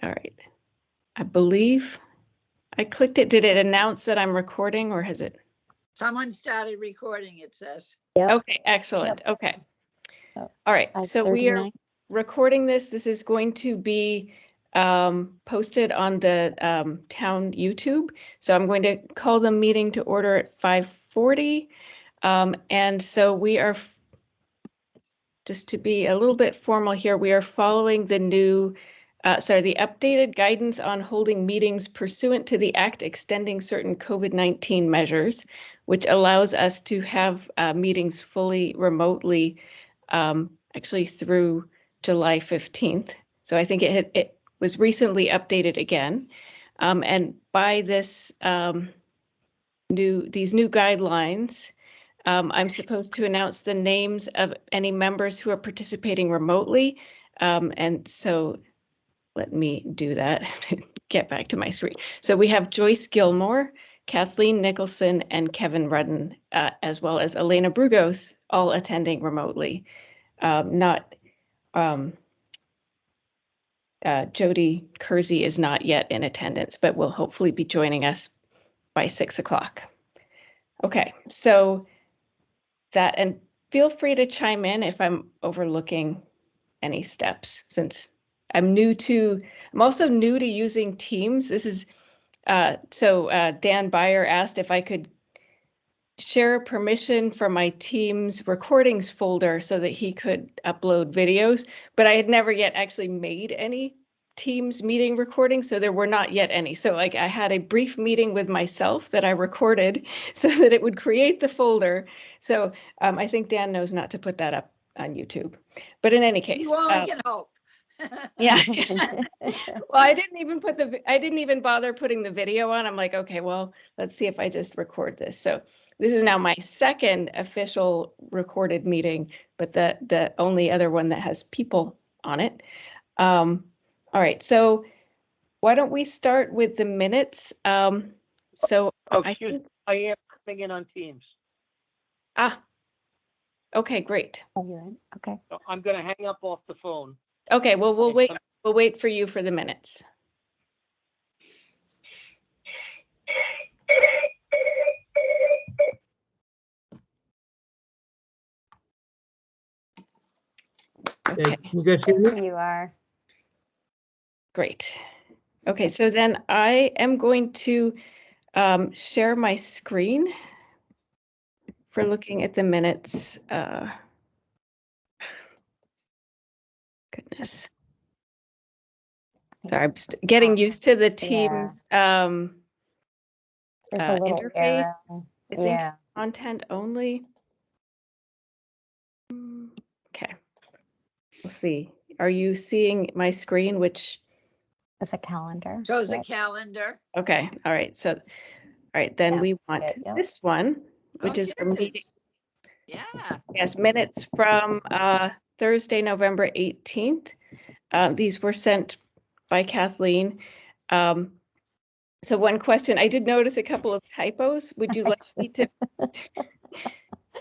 All right. I believe I clicked it. Did it announce that I'm recording or has it? Someone started recording, it says. Yep. Okay, excellent. Yep. Okay. Yep. All right. So we are 5:39. recording this. This is going to be posted on the town YouTube. So I'm going to call the meeting to order at 5:40. And so we are, just to be a little bit formal here, we are following the new, the updated guidance on holding meetings pursuant to the Act extending certain COVID-19 measures, which allows us to have meetings fully remotely, actually through July 15th. So I think it was recently updated again. And by this these new guidelines, I'm supposed to announce the names of any members who are participating remotely. And so let me do that, get back to my screen. So we have Joyce Gilmore, Kathleen Nicholson, and Kevin Rudden, as well as Elena Brugos, all attending remotely. Jody Kersey is not yet in attendance, but will hopefully be joining us by 6 o'clock. Okay, so that, and feel free to chime in if I'm overlooking any steps, since I'm also new to using Teams. This is, Dan Byer asked if I could share permission from my Teams recordings folder so that he could upload videos, but I had never yet actually made any Teams meeting recordings, so there were not yet any. So like I had a brief meeting with myself that I recorded so that it would create the folder. So I think Dan knows not to put that up on YouTube. But in any case, You only can hope. yeah. Well, I didn't even bother putting the video on. I'm like, okay, well, let's see if I just record this. So this is now my second official recorded meeting, but the only other one that has people on it. All right, so why don't we start with the minutes? I Excuse me, I am coming in on Teams. Okay, great. Oh, you're in? Okay. So I'm going to hang up off the phone. Okay, well, we'll wait for you for the minutes. Okay. You guys hear me? You are. Great. Okay, so then I am going to share my screen for looking at the minutes. Goodness. Sorry, I'm getting used to the Teams There's a little interface. arrow. I think content only. Okay. We'll see. Are you seeing my screen, which It's a calendar. Shows a calendar. Okay. All right. So, all right, then we want Yep. this one, which is the good. meeting. Yeah. Yes, minutes from Thursday, November 18th. These were sent by Kathleen. So one question, I did notice a couple of typos. Would you like me to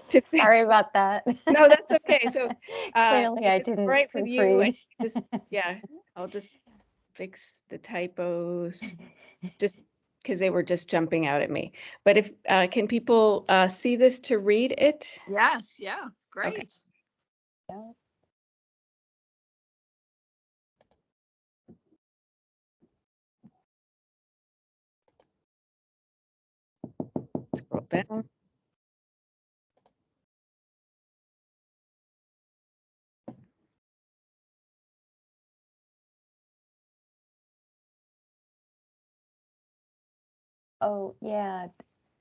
fix? Sorry about that. No, that's okay. So clearly I didn't right with you. I proofread. I'll just fix the typos, just because they were just jumping out at me. But if can people see this to read it? Yes. Yeah. Great. Okay. Yeah. Scroll down. Oh, yeah.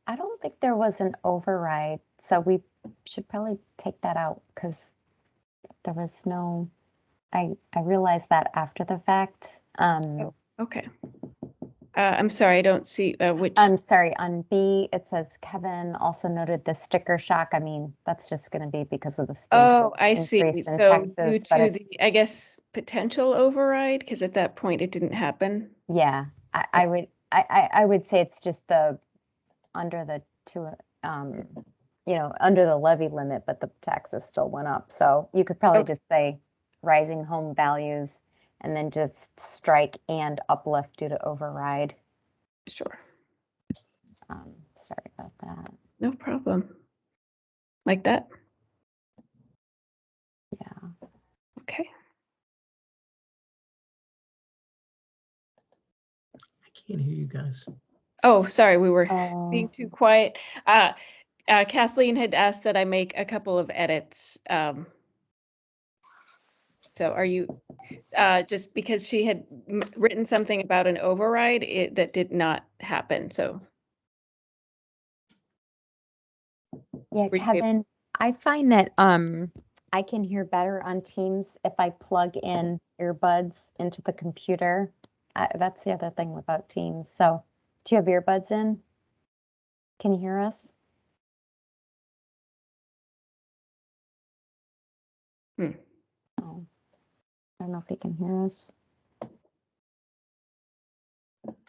I don't think there was an override, so we should probably take that out because there was no, I realized that after the fact. Okay. I'm sorry, I don't see which. I'm sorry, on B, it says Kevin also noted the sticker shock. I mean, that's just going to be because of the Oh, I see. increase in So taxes, due but to the, I guess, potential override, because at that point it didn't happen. yeah, I would say it's just under the under the levy limit, but the taxes still went up. So you could probably just say rising home values and then just strike and uplift due to override. Sure. Sorry about that. No problem. Like that? Yeah. Okay. I can't hear you guys. Oh, sorry, we were being Oh, too quiet. Kathleen had asked that I make a couple of edits. So are you, just because she had written something about an override, that did not happen, so. yeah, Were you Kevin, I find that I can hear better on Teams if I plug in earbuds into the computer. That's the other thing about Teams. So, do you have earbuds in? Can you hear us? Hmm. Oh, I don't know if you can hear us.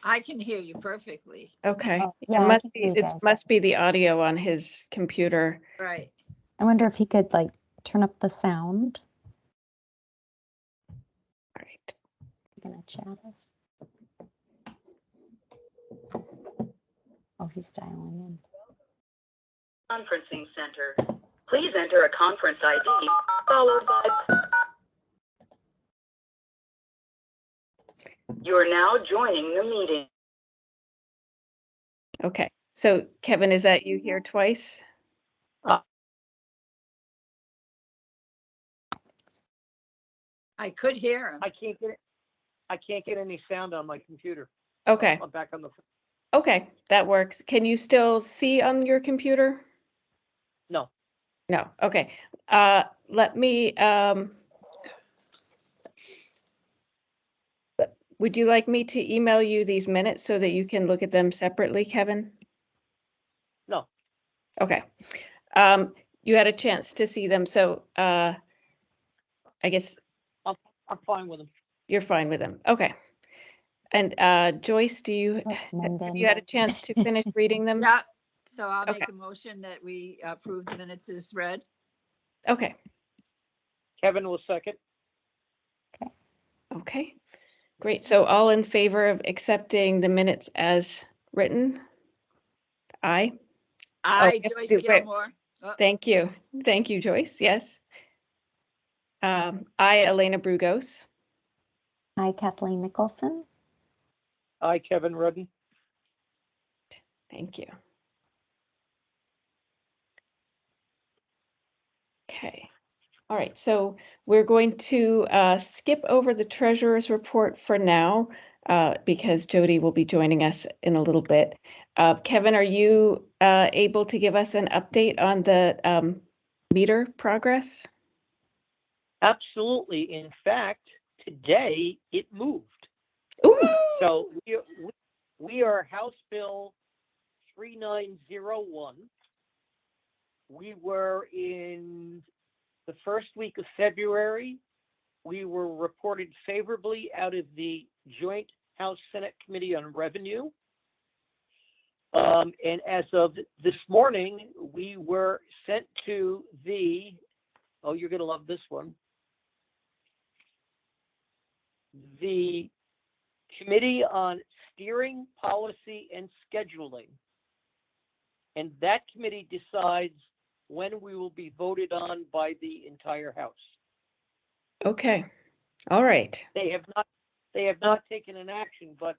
I can hear you perfectly. Okay. Oh, yeah, I can hear you It guys. must be the audio on his computer. Right. I wonder if he could like turn up the sound. All right. You gonna chat us? Oh, he's dialing in. Conferencing center. Please enter a conference ID followed by. You are now joining the meeting. Okay. So Kevin, is that you here twice? I could hear him. I can't get any sound on my computer. Okay. I'm back on the, Okay, that works. Can you still see on your computer? no. No. Okay. Let me, would you like me to email you these minutes so that you can look at them separately, Kevin? No. Okay. You had a chance to see them, so I guess I'm fine with them. you're fine with them. Okay. And Joyce, Oh, have you had a chance to finish reading them? Yeah. So I'll Okay. make a motion that we approve the minutes as read. Okay. Kevin will second. Okay. Great. So all in favor of accepting the minutes as written? Aye. I, yes, Joyce wait. Gilmore. Oh, Thank you. Thank you, Joyce. Yes. I, Elena Brugos. Hi, Kathleen Nicholson. Aye, Kevin Rudden. Thank you. Okay. All right. So we're going to skip over the treasurer's report for now because Jody will be joining us in a little bit. Kevin, are you able to give us an update on the meter progress? Absolutely. In fact, today it moved. Ooh. So we are House Bill 3901. We were in the first week of February. We were reported favorably out of the Joint House Senate Committee on Revenue. And as of this morning, we were sent to the, oh, you're going to love this one, the Committee on Steering, Policy, and Scheduling. And that committee decides when we will be voted on by the entire House. Okay. All right. They have not taken an action, but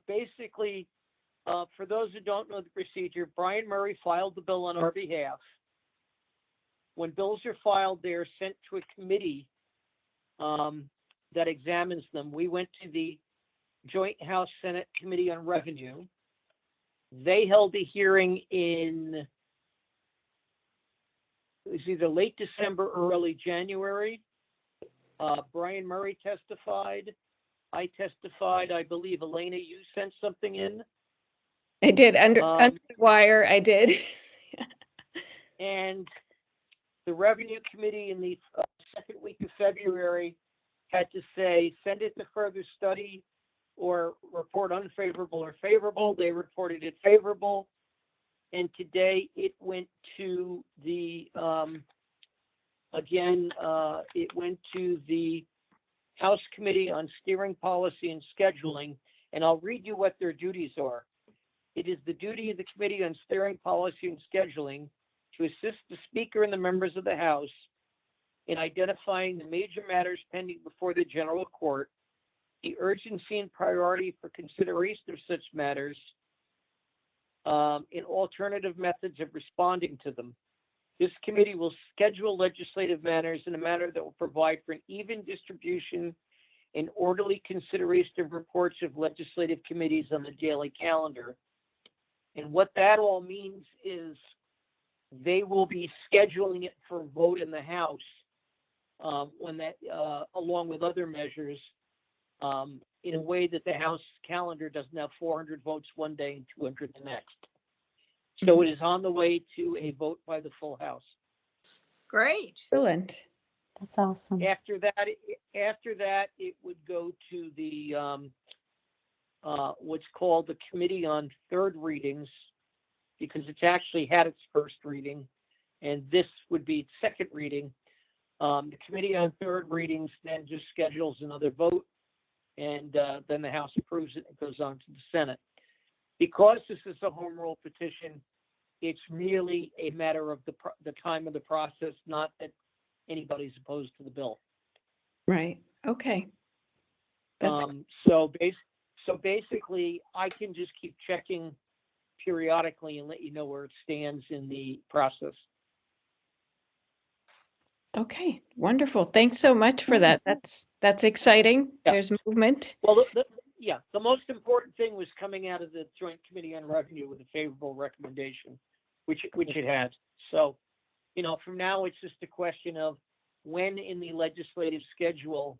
basically, for those who don't know the procedure, Brian Murray filed the bill on our behalf. When bills are filed, they are sent to a committee that examines them. We went to the Joint House Senate Committee on Revenue. They held a hearing in, it was either late December or early January. Brian Murray testified. I testified. I believe, Elena, you sent something in. I did under the wire. I did. And the Revenue Committee in the second week of February had to say, send it to further study or report unfavorable or favorable. They reported it favorable. And today it went to the, it went to the House Committee on Steering Policy and Scheduling, and I'll read you what their duties are. It is the duty of the Committee on Steering Policy and Scheduling to assist the Speaker and the members of the House in identifying the major matters pending before the General Court, the urgency and priority for consideration of such matters, and alternative methods of responding to them. This committee will schedule legislative matters in a manner that will provide for an even distribution and orderly consideration of reports of legislative committees on the daily calendar. And what that all means is they will be scheduling it for vote in the House when that, along with other measures, in a way that the House calendar doesn't have 400 votes one day and 200 the next. So it is on the way to a vote by the full House. Great. Excellent. That's awesome. After that, it would go to the what's called the Committee on Third Readings, because it's actually had its first reading, and this would be its second reading. The Committee on Third Readings then just schedules another vote, and then the House approves it and it goes on to the Senate. Because this is a home rule petition, it's merely a matter of the time of the process, not that anybody's opposed to the bill. Right. Okay. That's So basically, I can just keep checking periodically and let you know where it stands in the process. okay. Wonderful. Thanks so much for that. That's exciting. Yeah. There's movement. Well, the most important thing was coming out of the Joint Committee on Revenue with a favorable recommendation, which it had. So, from now it's just a question of when in the legislative schedule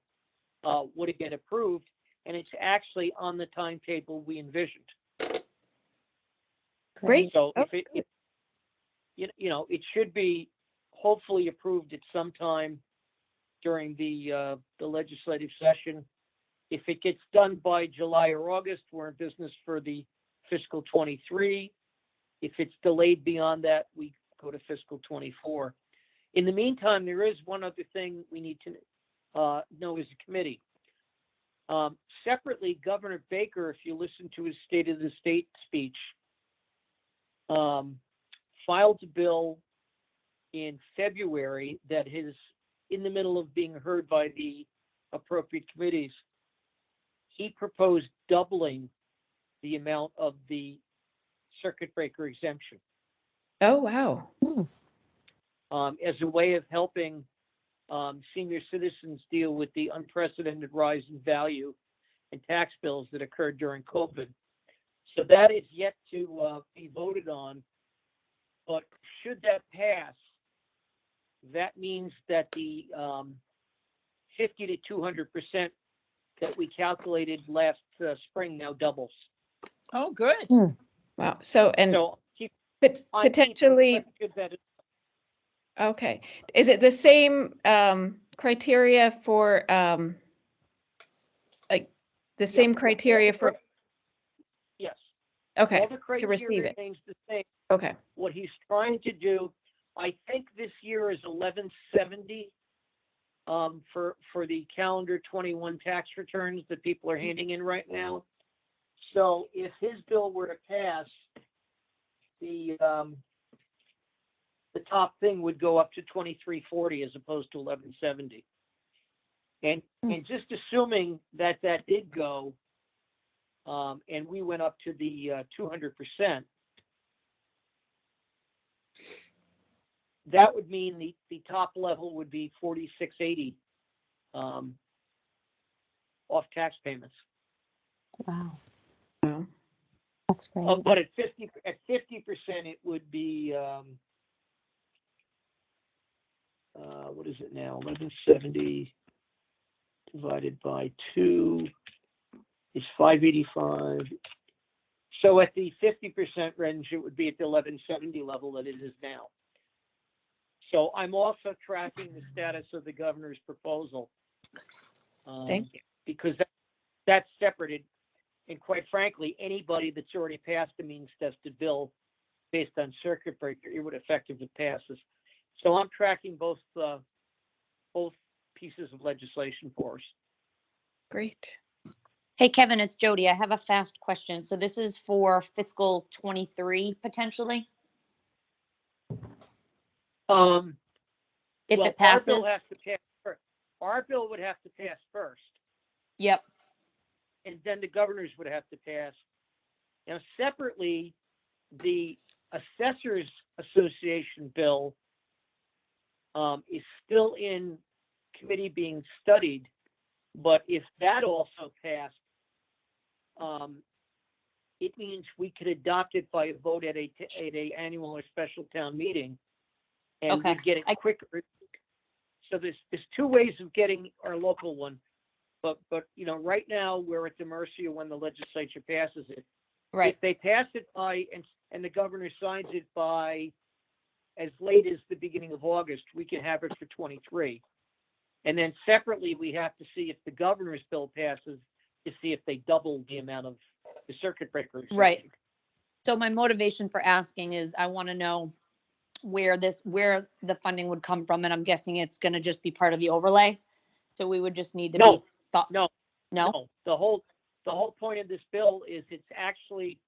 would it get approved, and it's actually on the timetable we envisioned. Great. So Okay. it should be hopefully approved at some time during the legislative session. If it gets done by July or August, we're in business for the fiscal 23. If it's delayed beyond that, we go to fiscal 24. In the meantime, there is one other thing we need to know as a committee. Separately, Governor Baker, if you listen to his State of the State speech, filed a bill in February that is in the middle of being heard by the appropriate committees. He proposed doubling the amount of the circuit breaker exemption Oh, wow. as a way of helping senior citizens deal with the unprecedented rise in value and tax bills that occurred during COVID. So that is yet to be voted on. But should that pass, that means that the 50 to 200% that we calculated last spring now doubles. Oh, good. Wow. So, and So keep potentially, that. okay. Is it the same criteria for like the same criteria for, Yes. okay, All the to criteria receive it? remains the same. Okay. What he's trying to do, I think this year is 1170 for the calendar 21 tax returns that people are handing in right now. So if his bill were to pass, the top thing would go up to 2340 as opposed to 1170. And just assuming that did go, and we went up to the 200%, that would mean the top level would be 4680 off tax payments. Wow, Wow. that's great. But at 50%, it would be what is it now? 1170 divided by 2 is 585. So at the 50% range, it would be at the 1170 level that it is now. So I'm also tracking the status of the governor's proposal. Thank you. Because that's separated. And quite frankly, anybody that's already passed a means tested bill based on circuit breaker, it would affect if it passes. So I'm tracking both pieces of legislation for us. great. Hey, Kevin, it's Jody. I have a fast question. So this is for fiscal 23 potentially, if Well, it passes? our bill has to pass first. Our bill would have to pass first, Yep. and then the governor's would have to pass. Now, separately, the Assessors Association bill is still in committee being studied, but if that also passed, it means we could adopt it by a vote at a annual or special town meeting, and Okay. we'd get it quicker. So there's two ways of getting our local one, but right now we're at the mercy of when the legislature passes it. Right. If they pass it by and the governor signs it by as late as the beginning of August, we can have it for 23. And then separately, we have to see if the governor's bill passes to see if they double the amount of the circuit breaker. Right. So my motivation for asking is I want to know where the funding would come from, and I'm guessing it's going to just be part of the overlay. So we would just need to No, be thought. no. No. The whole point of this bill is it's actually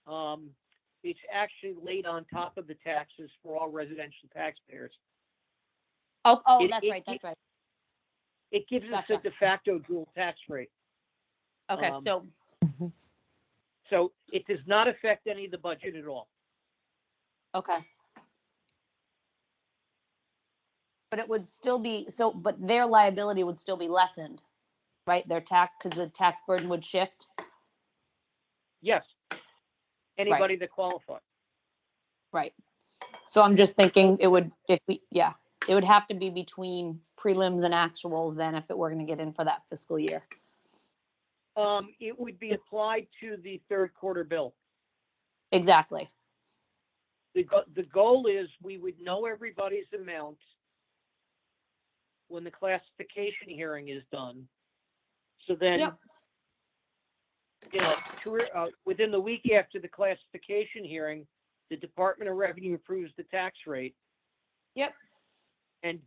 laid on top of the taxes for all residential taxpayers. Oh, It- that's it- right. That's right. It gives us Gotcha. a de facto dual tax rate. Okay. So it does not affect any of the budget at all. Okay. But it would still be but their liability would still be lessened, right? Their tax, because the tax burden would shift. Yes. Anybody that qualifies. Right. So I'm just thinking it would have to be between prelims and actuals then if it were going to get in for that fiscal year. It would be applied to the third quarter bill. Exactly. The goal is we would know everybody's amount when the classification hearing is done. So then, Yep. within the week after the classification hearing, the Department of Revenue approves the tax rate. Yep. And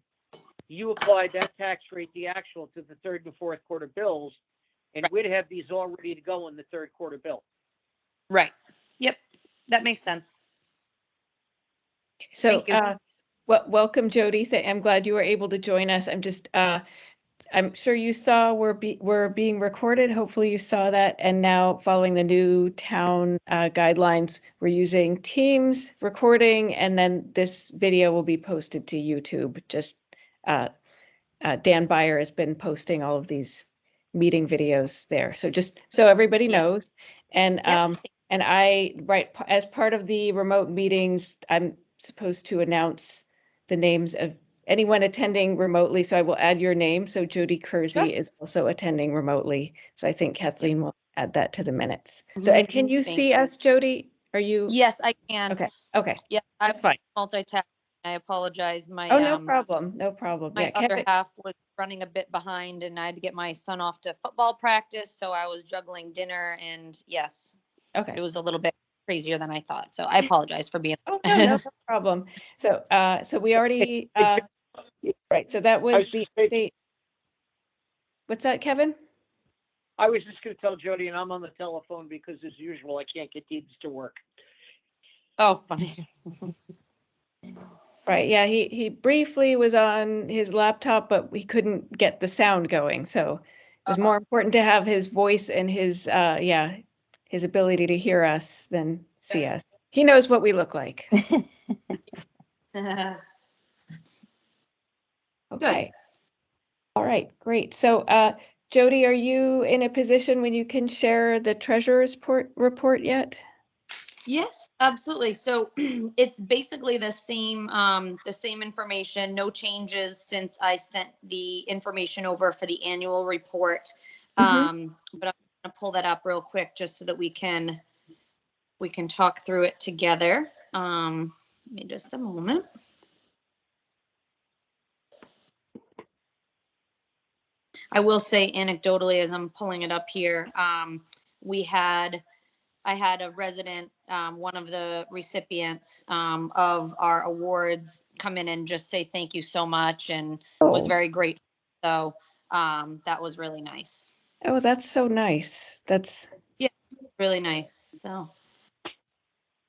you apply that tax rate, the actual, to the third and fourth quarter bills, and Right. we'd have these all ready to go in the third quarter bill. Right. Yep. That makes sense. So, Thank you. welcome, Jody. I'm glad you were able to join us. I'm sure you saw we're being recorded. Hopefully you saw that. And now following the new town guidelines, we're using Teams recording, and then this video will be posted to YouTube. Just Dan Byer has been posting all of these meeting videos there. So just so everybody knows. And and as part of the remote meetings, I'm supposed to announce the names of anyone attending remotely. So I will add your name. So Jody Kersey is also attending remotely. So I think Kathleen will add that to the minutes. So, and can you see us, Jody? Are you? Yes, I can. Okay. Yeah, That's fine. Multitasking. I apologize. My No problem. No problem. my Yeah, other Kevin. half was running a bit behind, and I had to get my son off to football practice, so I was juggling dinner, and yes, Okay. it was a little bit crazier than I thought. So I apologize for being. Oh, no problem. So, so we already, right. So that was the update. What's that, Kevin? I was just going to tell Jody, and I'm on the telephone because, as usual, I can't get Teams to work. Oh, funny. Right. Yeah. He briefly was on his laptop, but we couldn't get the sound going. So it was more important to have his voice and his ability to hear us than see us. He knows what we look like. Okay. All right. Great. So, Jody, are you in a position when you can share the treasurer's report yet? Yes, absolutely. So it's basically the same information, no changes since I sent the information over for the annual report. But I'm gonna pull that up real quick just so that we can talk through it together. Give me just a moment. I will say anecdotally, as I'm pulling it up here, I had a resident, one of the recipients of our awards, come in and just say thank you so much, and was very grateful. So that was really nice. Oh, that's so nice. That's Really nice. So,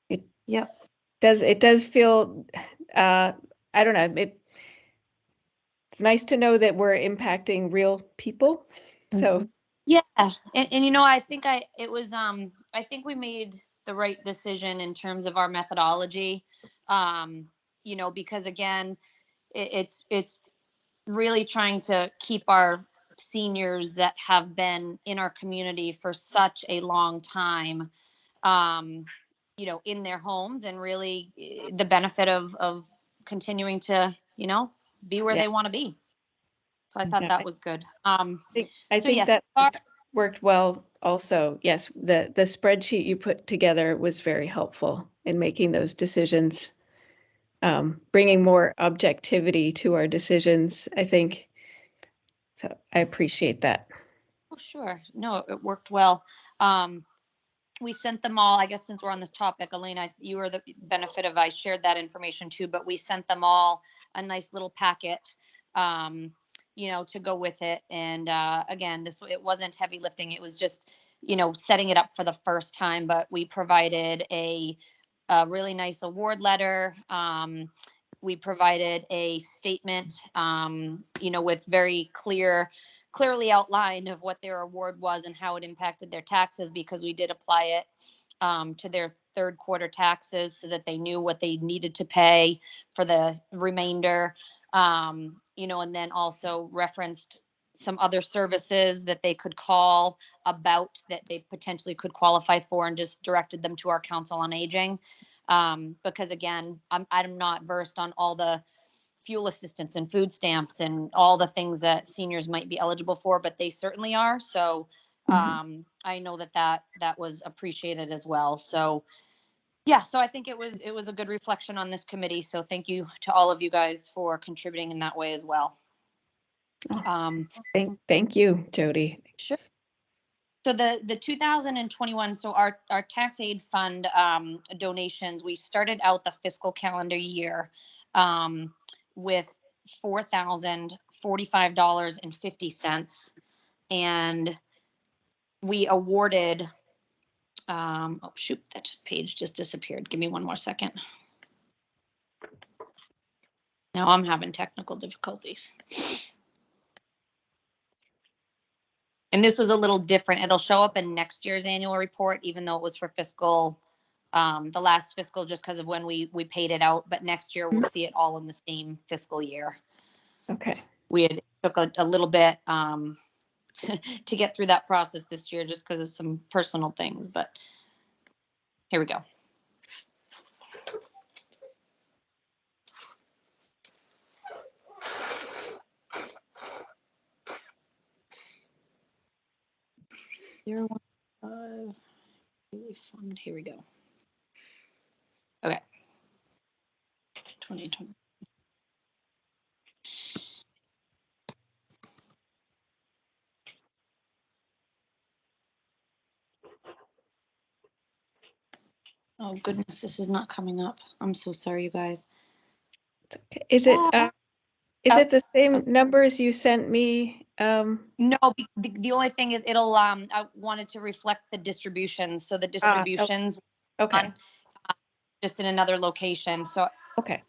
It- yep. it does feel I don't know, it's nice to know that we're impacting real people. So Yeah, and you know, it was I think we made the right decision in terms of our methodology. You know, because again, it's really trying to keep our seniors that have been in our community for such a long time, you know, in their homes, and really the benefit of continuing to, you know, be where Yeah. they want to be. So I thought Yeah, that was good. I So think yes, that worked well also. Yes, the spreadsheet you put together was very helpful in making those decisions, bringing more objectivity to our decisions, I think. So I appreciate that. oh, sure. No, it worked well. Um, we sent them all, I guess, since we're on this topic, Elena, you were the benefit of, I shared that information too, but we sent them all a nice little packet, you know, to go with it. And again, it wasn't heavy lifting. It was just, you know, setting it up for the first time, but we provided a really nice award letter. We provided a statement, you know, with very clearly outlined of what their award was and how it impacted their taxes, because we did apply it to their third quarter taxes so that they knew what they needed to pay for the remainder. You know, and then also referenced some other services that they could call about that they potentially could qualify for, and just directed them to our Council on Aging. Because again, I'm not versed on all the fuel assistance and food stamps and all the things that seniors might be eligible for, but they certainly are. So I know that was appreciated as well. So yeah, so I think it was a good reflection on this committee. So thank you to all of you guys for contributing in that way as well. Thank you, Jody. Sure. So the 2021, so our tax aid fund donations, we started out the fiscal calendar year with $4,045.50, and we awarded. Oh shoot, that page just disappeared. Give me one more second. Now I'm having technical difficulties. And this was a little different. It'll show up in next year's annual report, even though it was for fiscal, the last fiscal, just because of when we paid it out. But next year we'll see it all in the same fiscal year. Okay. We had took a little bit to get through that process this year, just because of some personal things. But here we go. Here we go. Okay. 2020. Oh goodness, this is not coming up. I'm so sorry, you guys. It's okay. Is it the same numbers you sent me? No, the only thing is it'll I wanted to reflect the distributions. So the distributions Okay. just in another location. So Okay.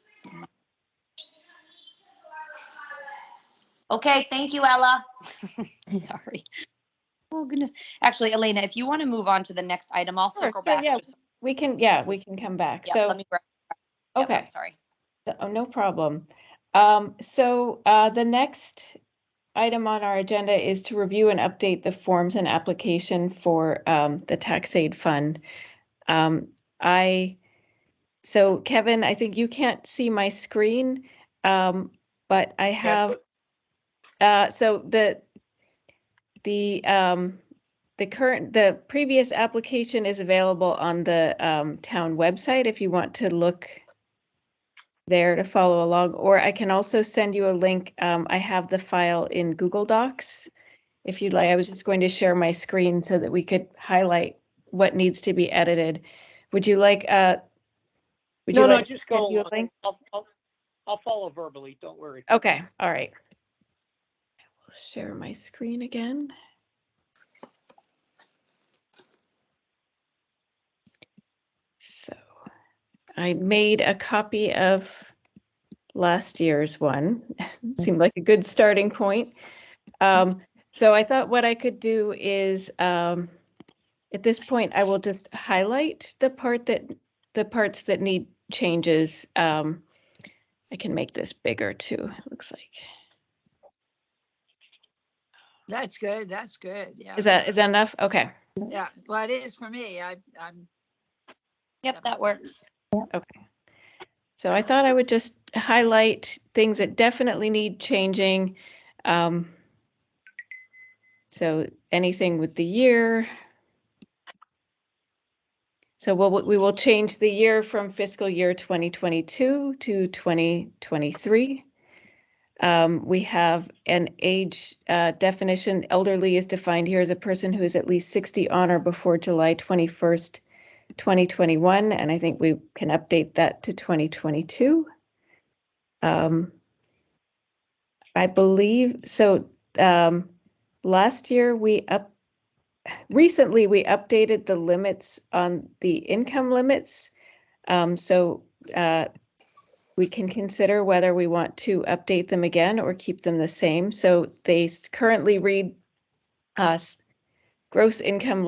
okay, thank you, Ella. Sorry. Oh goodness. Actually, Elena, if you want to move on to the next item, I'll circle back. Yeah, just we can come back. yeah, So let me grab. okay. Yep, I'm sorry. Oh, no problem. So the next item on our agenda is to review and update the forms and application for the tax aid fund. So Kevin, I think you can't see my screen, but I have, so the previous application is available on the town website if you want to look there to follow along, or I can also send you a link. I have the file in Google Docs if you'd like. I was just going to share my screen so that we could highlight what needs to be edited. Would you like No, just go send you a along. link? I'll follow verbally. Don't worry. Okay, all right. I will share my screen again. I made a copy of last year's one. Seemed like a good starting point. So I thought what I could do is, at this point, I will just highlight the parts that need changes. I can make this bigger too, it looks like. That's good. That's good. Yeah. Is that enough? Okay. Yeah. Well, it is for me. I'm. Yep, that works. Okay. So I thought I would just highlight things that definitely need changing. So anything with the year. So we will change the year from fiscal year 2022 to 2023. We have an age definition. Elderly is defined here as a person who is at least 60 on or before July 21st, 2021, and I think we can update that to 2022. I believe so. Last year recently we updated the limits on the income limits. So we can consider whether we want to update them again or keep them the same. So they currently read gross income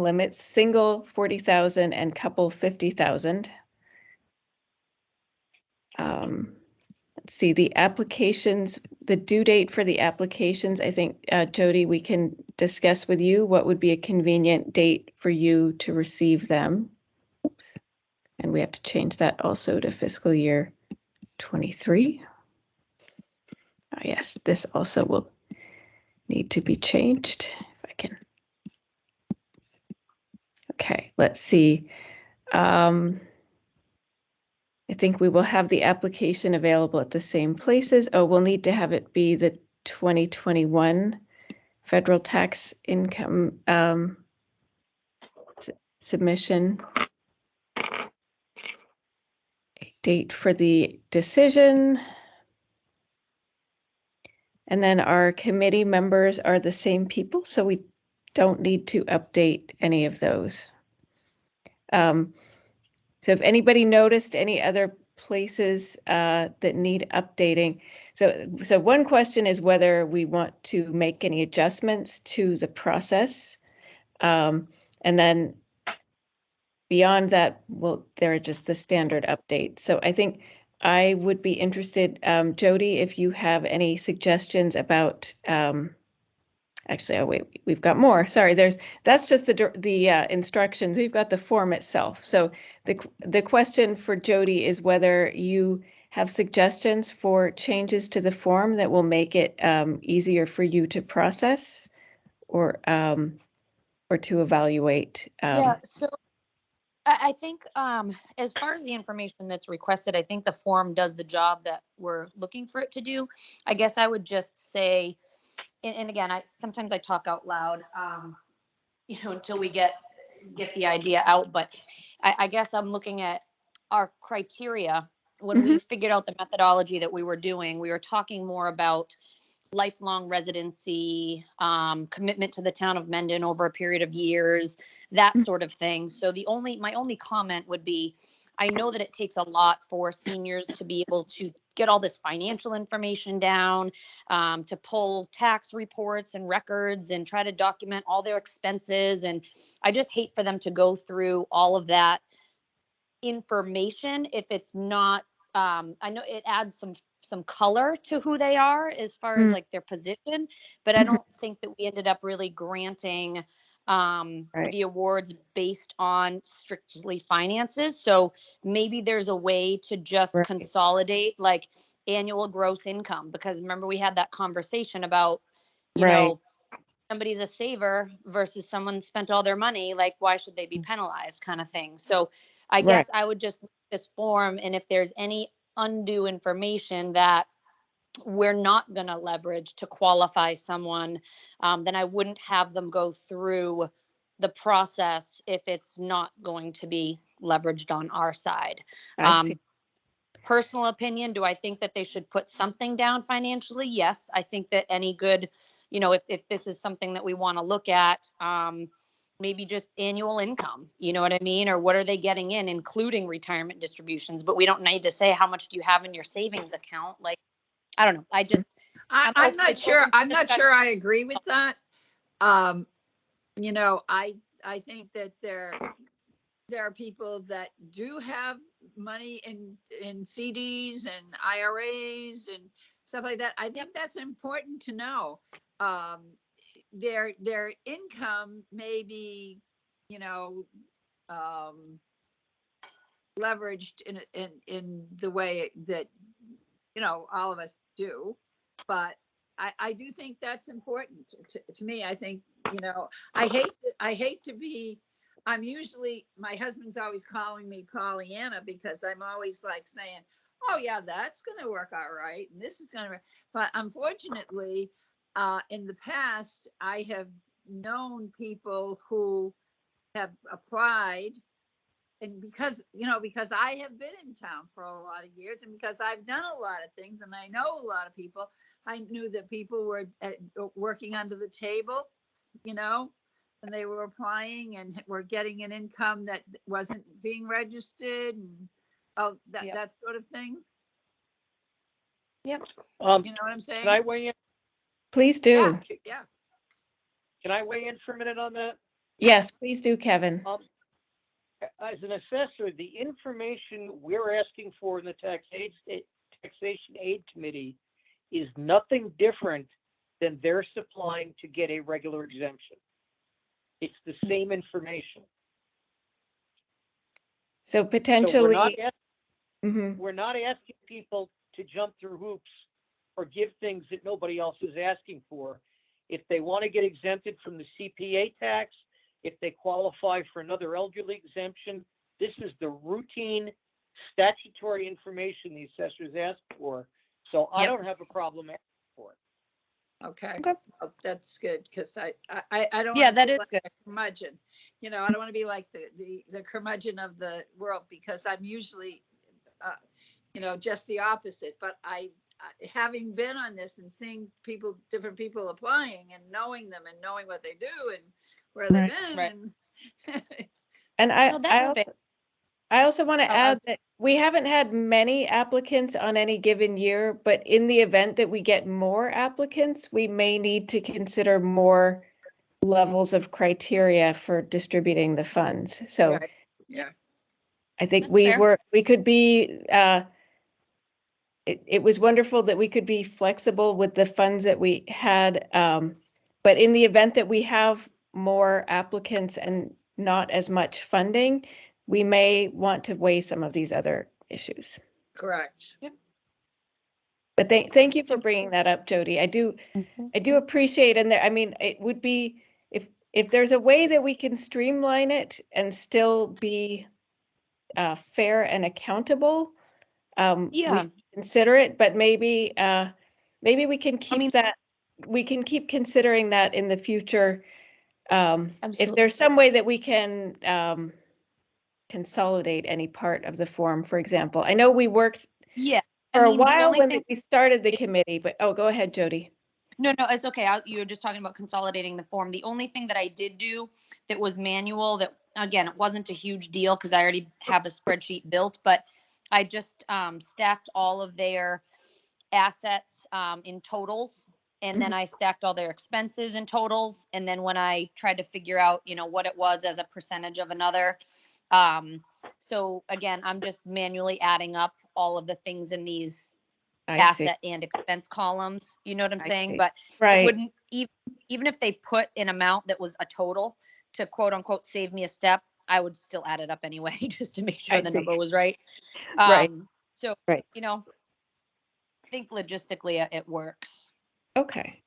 limits, single 40,000 and couple 50,000. Let's see, the applications, the due date for the applications, I think, Jody, we can discuss with you what would be a convenient date for you to receive them. Oops. And we have to change that also to fiscal year 23. Yes, this also will need to be changed if I can. Okay, let's see. I think we will have the application available at the same places. Oh, we'll need to have it be the 2021 federal tax income submission. A date for the decision. And then our committee members are the same people, so we don't need to update any of those. So if anybody noticed any other places that need updating. So one question is whether we want to make any adjustments to the process. And then beyond that, well, there are just the standard updates. So I think I would be interested, Jody, if you have any suggestions about, actually, oh wait, we've got more. Sorry, that's just the instructions. We've got the form itself. So the question for Jody is whether you have suggestions for changes to the form that will make it easier for you to process or to evaluate. Yeah, so I think as far as the information that's requested, I think the form does the job that we're looking for it to do. I guess I would just say, and again, sometimes I talk out loud, until we get the idea out. But I guess I'm looking at our criteria. When we figured out the methodology that we were doing, we were talking more about lifelong residency, commitment to the town of Mendon over a period of years, that sort of thing. So my only comment would be, I know that it takes a lot for seniors to be able to get all this financial information down, to pull tax reports and records and try to document all their expenses. And I just hate for them to go through all of that information if it's not, I know it adds some color to who they are as far as like their position, but I don't think that we ended up really granting the awards based on strictly finances. So maybe there's a way to just consolidate like annual gross income, because remember we had that conversation about, you know, somebody's a saver versus someone spent all their money, like why should they be penalized, kind of thing. So I guess I would just this form, and if there's any undue information that we're not going to leverage to qualify someone, then I wouldn't have them go through the process if it's not going to be leveraged on our side. I see. Personal opinion, do I think that they should put something down financially? Yes, I think that any good, if this is something that we want to look at, maybe just annual income, you know what I mean? Or what are they getting in, including retirement distributions? But we don't need to say how much do you have in your savings account. Like, I don't know. I'm I'm not it's sure, open I'm for not discussion. sure I agree with that. You know, I think that there are people that do have money in CDs and IRAs and stuff like that. I think that's important to know. Their income may be, you know, leveraged in the way that, you know, all of us do, but I do think that's important to me. I think, you know, I hate to be, my husband's always calling me Pollyanna because I'm always like saying, oh yeah, that's gonna work all right, and this is gonna, but unfortunately, in the past, I have known people who have applied, and because, you know, because I have been in town for a lot of years, and because I've done a lot of things and I know a lot of people, I knew that people were working under the table, you know, and they were applying and were getting an income that wasn't being registered, and that sort of thing. Yep. You know what I'm saying? Can I weigh in? Please do. Yeah. Can I weigh in for a minute on that? Yes, please do, Kevin. As an assessor, the information we're asking for in the Taxation Aid Committee is nothing different than they're supplying to get a regular exemption. It's the same information. So So potentially, we're not asking people to jump through hoops or give things that nobody else is asking for. If they want to get exempted from the CPA tax, if they qualify for another elderly exemption, this is the routine statutory information the assessors ask for. So I don't have a problem asking for it. Okay. Okay. Well, that's good, because I don't. Yeah, wanna that feel is like good. a curmudgeon. You know, I don't want to be like the curmudgeon of the world, because I'm usually, you know, just the opposite. But having been on this and seeing different people applying and knowing them and knowing what they do and where they've been, Right. and and No, that's fair. I also want to Oh, add that we haven't had many applicants on any given year, but in the event that we get more applicants, we may need to consider more levels of criteria for distributing the funds. So right. Yeah. I think That's fair. we could be, it was wonderful that we could be flexible with the funds that we had. But in the event that we have more applicants and not as much funding, we may want to weigh some of these other issues. Correct. But thank you for bringing that up, Jody. I do appreciate, and I mean, it would be, if there's a way that we can streamline it and still be fair and accountable, we Yeah. should consider it, but maybe we can keep that, we can keep considering that in the future. If Absolutely. there's some way that we can consolidate any part of the form, for example. I know we worked Yeah. for a the while only when thing, we started the committee, but go ahead, Jody. no, it's okay. You were just talking about consolidating the form. The only thing that I did do that was manual, that again, it wasn't a huge deal because I already have a spreadsheet built, but I just stacked all of their assets in totals. And then I stacked all their expenses in totals. And then when I tried to figure out, you know, what it was as a percentage of another. So again, I'm just manually adding up all of the things in these asset and expense columns. You know what I'm saying? But it wouldn't, even if they put an amount that was a total to quote unquote save me a step, I would still add it up anyway, just to make sure the number was right. So, you know, I think logistically it works. Okay.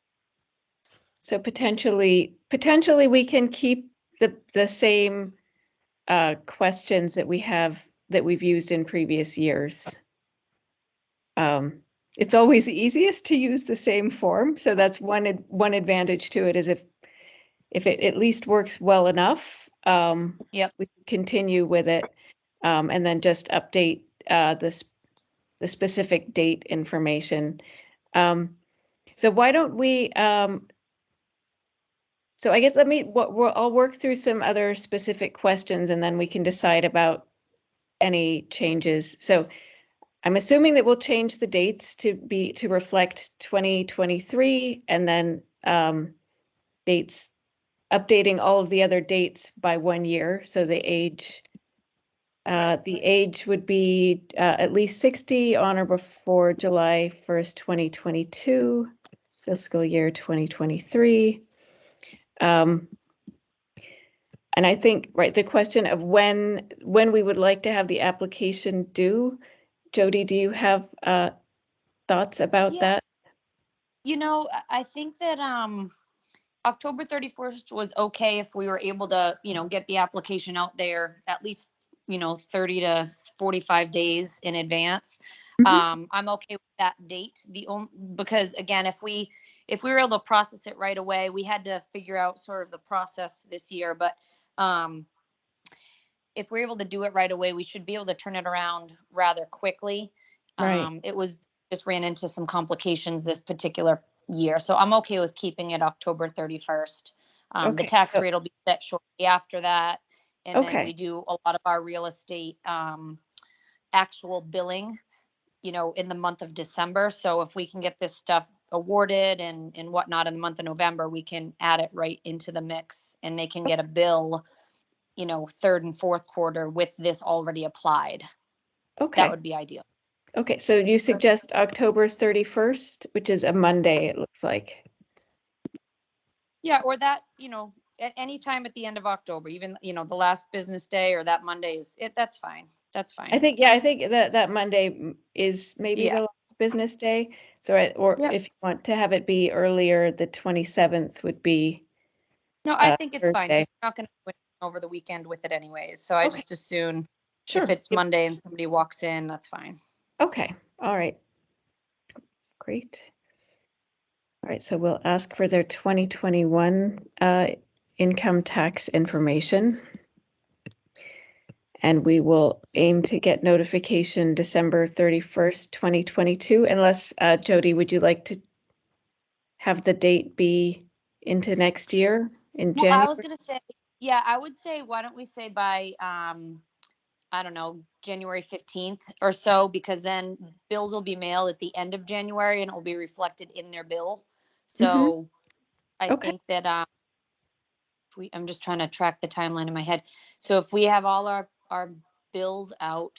So potentially we can keep the same questions that we've used in previous years. It's always easiest to use the same form, so that's one advantage to it, is if it at least works well enough, we continue with it, and then just update the specific date information. So why don't we So I guess I'll work through some other specific questions and then we can decide about any changes. So I'm assuming that we'll change the dates to reflect 2023 and then dates, updating all of the other dates by 1 year. So the age would be at least 60 on or before July 1st, 2022, fiscal year 2023. And I think, right, the question of when we would like to have the application due, Jody, do you have thoughts about Yeah. that? You know, I think that October 31st was okay if we were able to, get the application out there at least, 30 to 45 days in advance. Mhm. I'm okay with that date. Because again, if we were able to process it right away, we had to figure out sort of the process this year, but if we're able to do it right away, we should be able to turn it around rather quickly. Right. It was just ran into some complications this particular year. So I'm okay with keeping it October 31st. The Okay, tax so- rate will be set shortly after that. And then Okay. we do a lot of our real estate actual billing, in the month of December. So if we can get this stuff awarded and whatnot in the month of November, we can add it right into the mix and they can get a bill, third and fourth quarter with this already applied. Okay. That would be ideal. Okay, so you suggest October 31st, which is a Monday, it looks like. Yeah, or that, at any time at the end of October, even, the last business day or that Monday that's fine. That's fine. I think that Monday is maybe Yeah. the last business day. So, Yep. if you want to have it be earlier, the 27th would be No, I think it's fine. 'Cause Thursday. we're not going to go over the weekend with it anyways. So I Okay. just assume Sure. if it's Yep. Monday and somebody walks in, that's fine. Okay, all right. Great. All right, so we'll ask for their 2021 income tax information. And we will aim to get notification December 31st, 2022, unless, Jody, would you like to have the date be into next year in Well, January? I was going to say, yeah, I would say, why don't we say by, I don't know, January 15th or so, because then bills will be mailed at the end of January and it will be reflected in their bill. So I Okay. think that I'm just trying to track the timeline in my head. So if we have all our bills out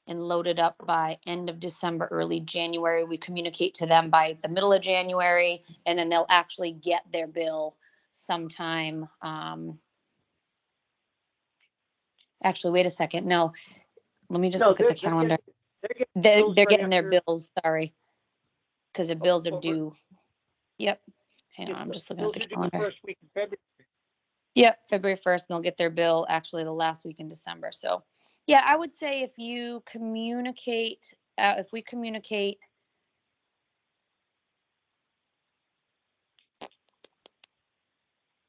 and loaded up by end of December, early January, we communicate to them by the middle of January, and then they'll actually get their bill sometime. Actually, wait a second. No, let me just No, look at the they're calendar. bills They're right getting their after- bills, sorry, because the bills are or- due. Yep. Hang on, yeah, I'm just looking at the bills are due calendar. first week in February. Yep, February 1st, and they'll get their bill actually the last week in December. So, yeah, I would say if we communicate,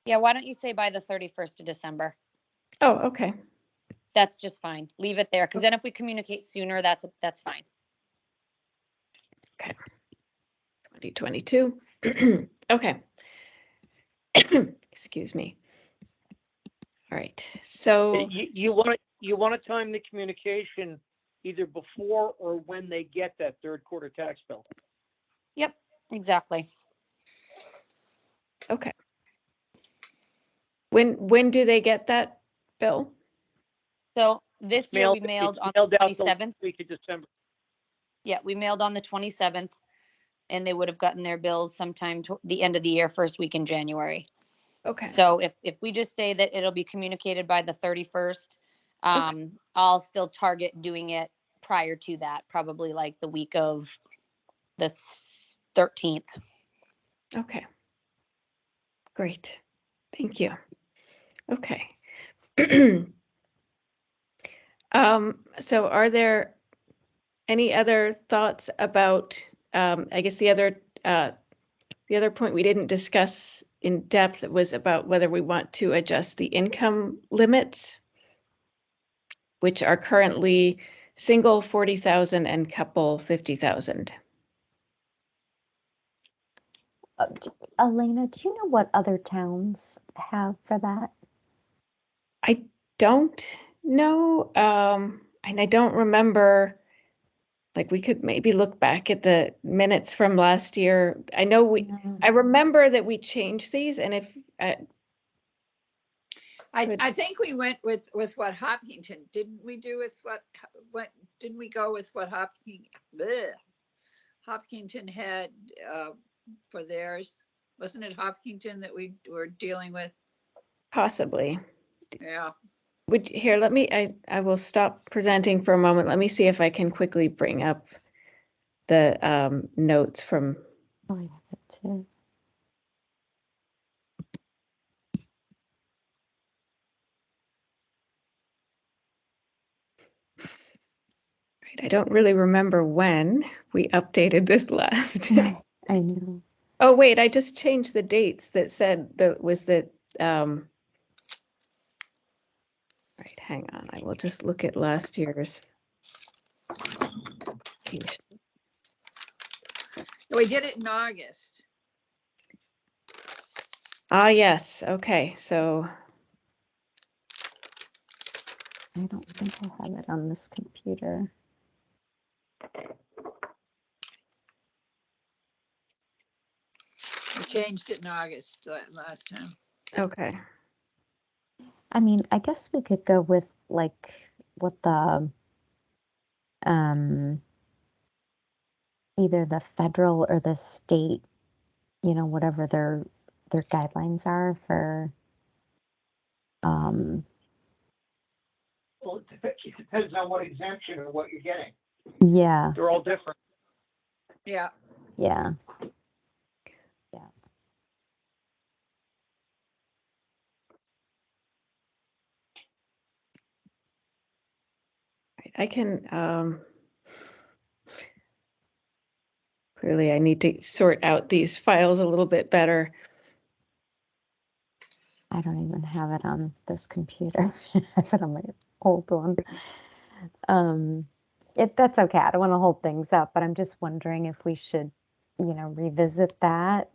yeah, why don't you say by the 31st of December? Oh, okay. That's just fine. Leave it there, because then if we communicate sooner, that's fine. Okay. 2022. Okay. Excuse me. All right. So, You want to time the communication either before or when they get that third quarter tax bill. Yep, exactly. okay. When do they get that bill? So this year we It's mailed on mailed the out the 27th. week of December. Yeah, we mailed on the 27th, and they would have gotten their bills sometime to the end of the year, first week in January. Okay. So if we just say that it'll be communicated by the 31st, I'll still target doing it prior to that, probably like the week of the 13th. Okay. Great. Thank you. Okay. So are there any other thoughts about, I guess the other point we didn't discuss in depth was about whether we want to adjust the income limits, which are currently single 40,000 and couple 50,000. Elena, do you know what other towns have for that? I don't know, and I don't remember, like, we could maybe look back at the minutes from last year. I know Yeah. I remember that we changed these, and if, Good. I think we went with what Hopkinton, didn't we do with didn't we go with what Hopkinton had for theirs? Wasn't it Hopkinton that we were dealing with? possibly. Yeah. Here, let me, I will stop presenting for a moment. Let me see if I can quickly bring up the notes from, Oh, I have it too. right, I don't really remember when we updated this last. I know. Oh, wait, I just changed the dates that said that was that, right, hang on, I will just look at last year's. We did it in August. Ah, yes, okay, so, I don't think I have it on this computer. We changed it in August last time. okay. I mean, I guess we could go with like what the either the federal or the state, whatever their guidelines are for Well, it depends on what exemption or what you're getting. yeah, They're all different. Yeah. yeah. Right, I can, clearly I need to sort out these files a little bit better. I don't even have it on this computer. I have it on my old one. That's okay. I don't want to hold things up, but I'm just wondering if we should, revisit that,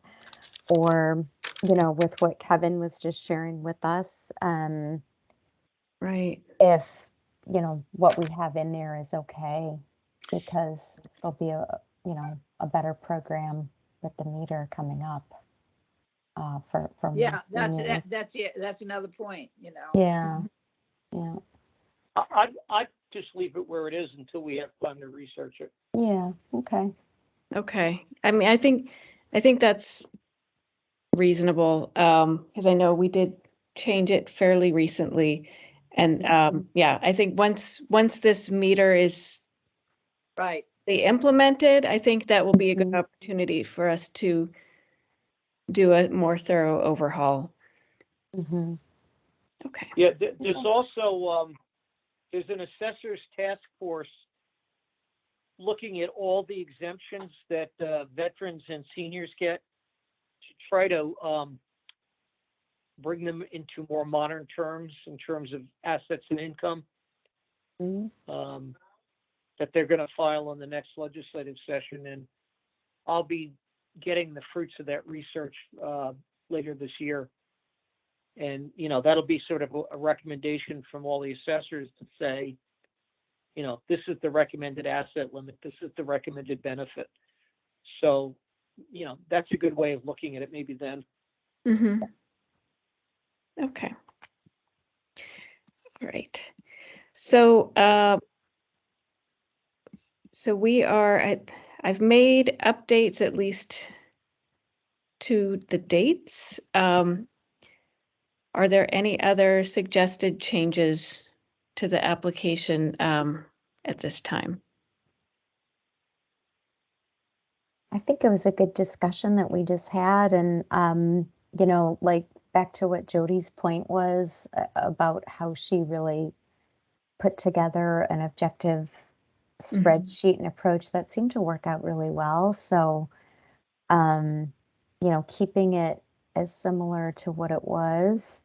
or, with what Kevin was just sharing with us, Right. if, what we have in there is okay, because there'll be a better program with the meter coming up, for Yeah, more seniors. that's another point, Yeah, yeah, I'd just leave it where it is until we have time to research it. yeah, okay. Okay. I mean, I think that's reasonable, because I know we did change it fairly recently. And yeah, I think once this meter is Right. implemented, I think that will be a good Mhm. opportunity for us to do a more thorough overhaul. Mhm. Okay. Yeah, there's also, there's an assessor's task force looking at all the exemptions that veterans and seniors get to try to bring them into more modern terms in terms of assets and income, Mhm. that they're going to file in the next legislative session. And I'll be getting the fruits of that research later this year. And, that'll be sort of a recommendation from all the assessors to say, this is the recommended asset limit, this is the recommended benefit. So, that's a good way of looking at it maybe then. Mm-hmm. Okay. All right. So, so we are I've made updates at least to the dates. Are there any other suggested changes to the application at this time? I think it was a good discussion that we just had, and like back to what Jody's point was about how she really put together an objective spreadsheet and approach that seemed to work out really well. So, keeping it as similar to what it was,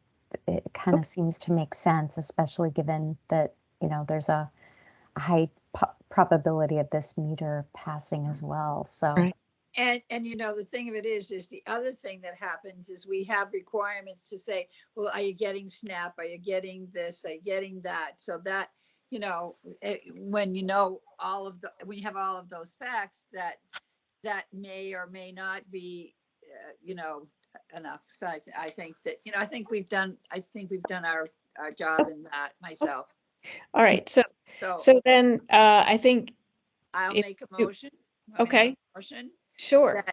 it kind of seems to make sense, especially given that, there's a high probability of this meter passing as well. So, Right. And you know, the thing of it is the other thing that happens is we have requirements to say, well, are you getting SNAP? Are you getting this? Are you getting that? So that, you know, when you know when you have all of those facts, that may or may not be, you know, enough. So I think that, you know, I think we've done our job in that myself. All right. So So then I think I'll if make a you- motion. Want me to okay. make a motion Sure.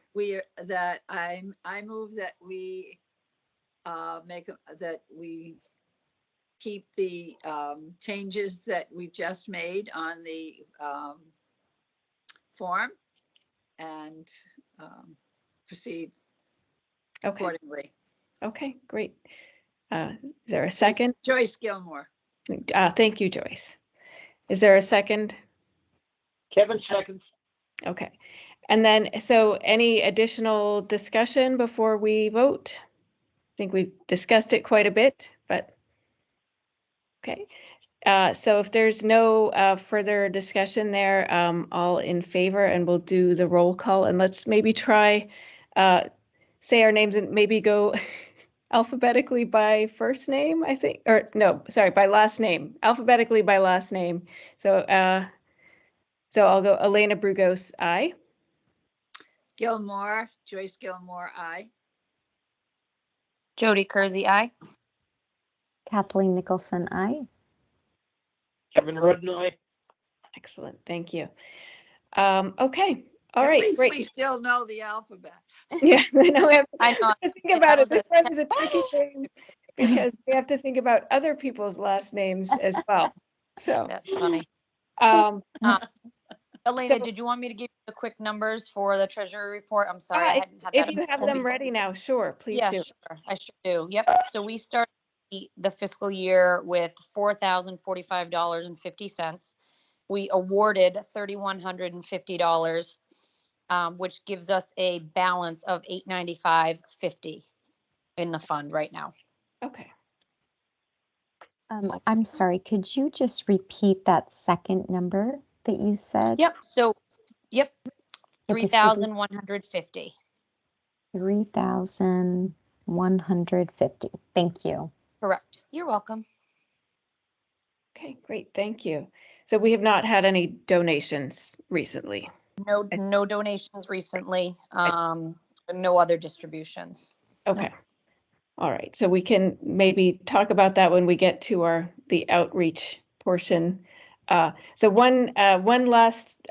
that I move that we that we keep the changes that we just made on the form and proceed Okay. accordingly. Okay, great. Is there a second? Joyce Gilmore. Thank you, Joyce. Is there a second? Kevin seconds. Okay. And then, so any additional discussion before we vote? I think we've discussed it quite a bit, but okay. So if there's no further discussion there, all in favor, and we'll do the roll call, and let's maybe try say our names and maybe go alphabetically by first name, I think, or no, sorry, by last name, alphabetically by last name. So so I'll go Elena Brugos, aye. Gilmore, Joyce Gilmore, aye. Jody Kersey, aye. Kathleen Nicholson, aye. Kevin Rudden, aye. Excellent, thank you. Okay, all At right, least great. we still know the alphabet. Yeah, I know. We have I know. to think about it. That This was one is a tricky thing because we have to think about other people's last names as well. So, That's funny. um, Elena, So- did you want me to give you the quick numbers for the treasury report? I'm sorry, I if, hadn't had if that. you have available them before. ready now, sure, please Yeah, do. sure. I sure do. Yep. So we started the fiscal year with $4,045.50. We awarded $3,150, which gives us a balance of $895.50 in the fund right now. Okay. I'm sorry, could you just repeat that second number that you said? Yep. So, yep, It just would be 3,150. 3,150. Thank you. Correct. You're welcome. Okay, great. Thank you. So we have not had any donations recently. No donations recently. No other distributions. Okay. All right. So we can maybe talk about that when we get to the outreach portion. So one last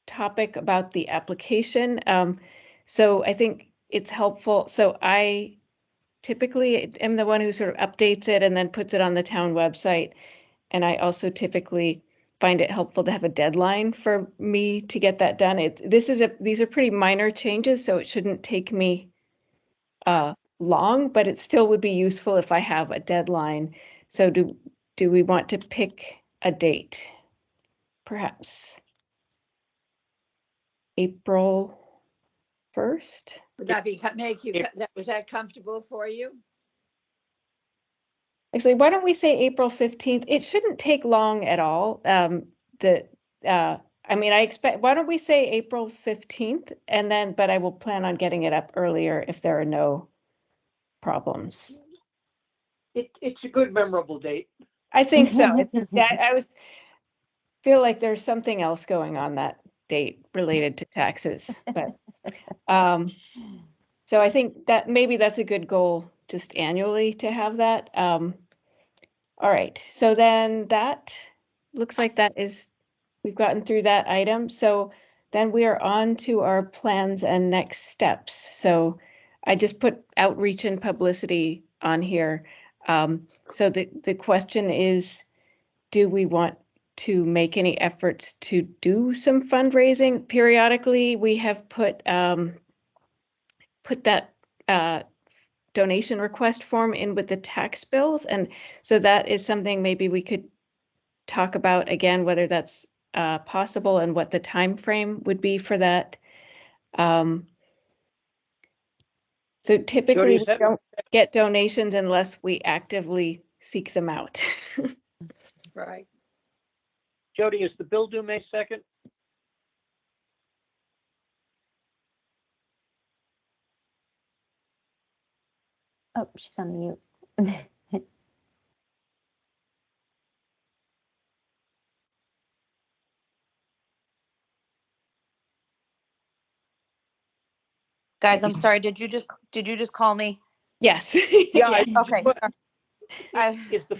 topic about the application. So I think it's helpful. So I typically am the one who sort of updates it and then puts it on the town website. And I also typically find it helpful to have a deadline for me to get that done. These are pretty minor changes, so it shouldn't take me long, but it still would be useful if I have a deadline. So do we want to pick a date? Perhaps April 1st? Would that was that comfortable for you? Actually, why don't we say April 15th? It shouldn't take long at all. I mean, why don't we say April 15th and then, but I will plan on getting it up earlier if there are no problems. It's a good memorable date. I think so. I feel like there's something else going on that date related to taxes, but so I think that maybe that's a good goal just annually to have that. All right, so then that looks like we've gotten through that item. So then we are on to our plans and next steps. So I just put outreach and publicity on here. So the question is, do we want to make any efforts to do some fundraising? Periodically, we have put that donation request form in with the tax bills. And so that is something maybe we could talk about again, whether that's possible and what the time frame would be for that. So typically Jody, we don't get donations unless we actively seek them out. Right. Jody, is the bill due May 2nd? Oh, she's on mute. Guys, I'm sorry. Did you just call me? Yes. Yeah, I- Okay, sorry. Is the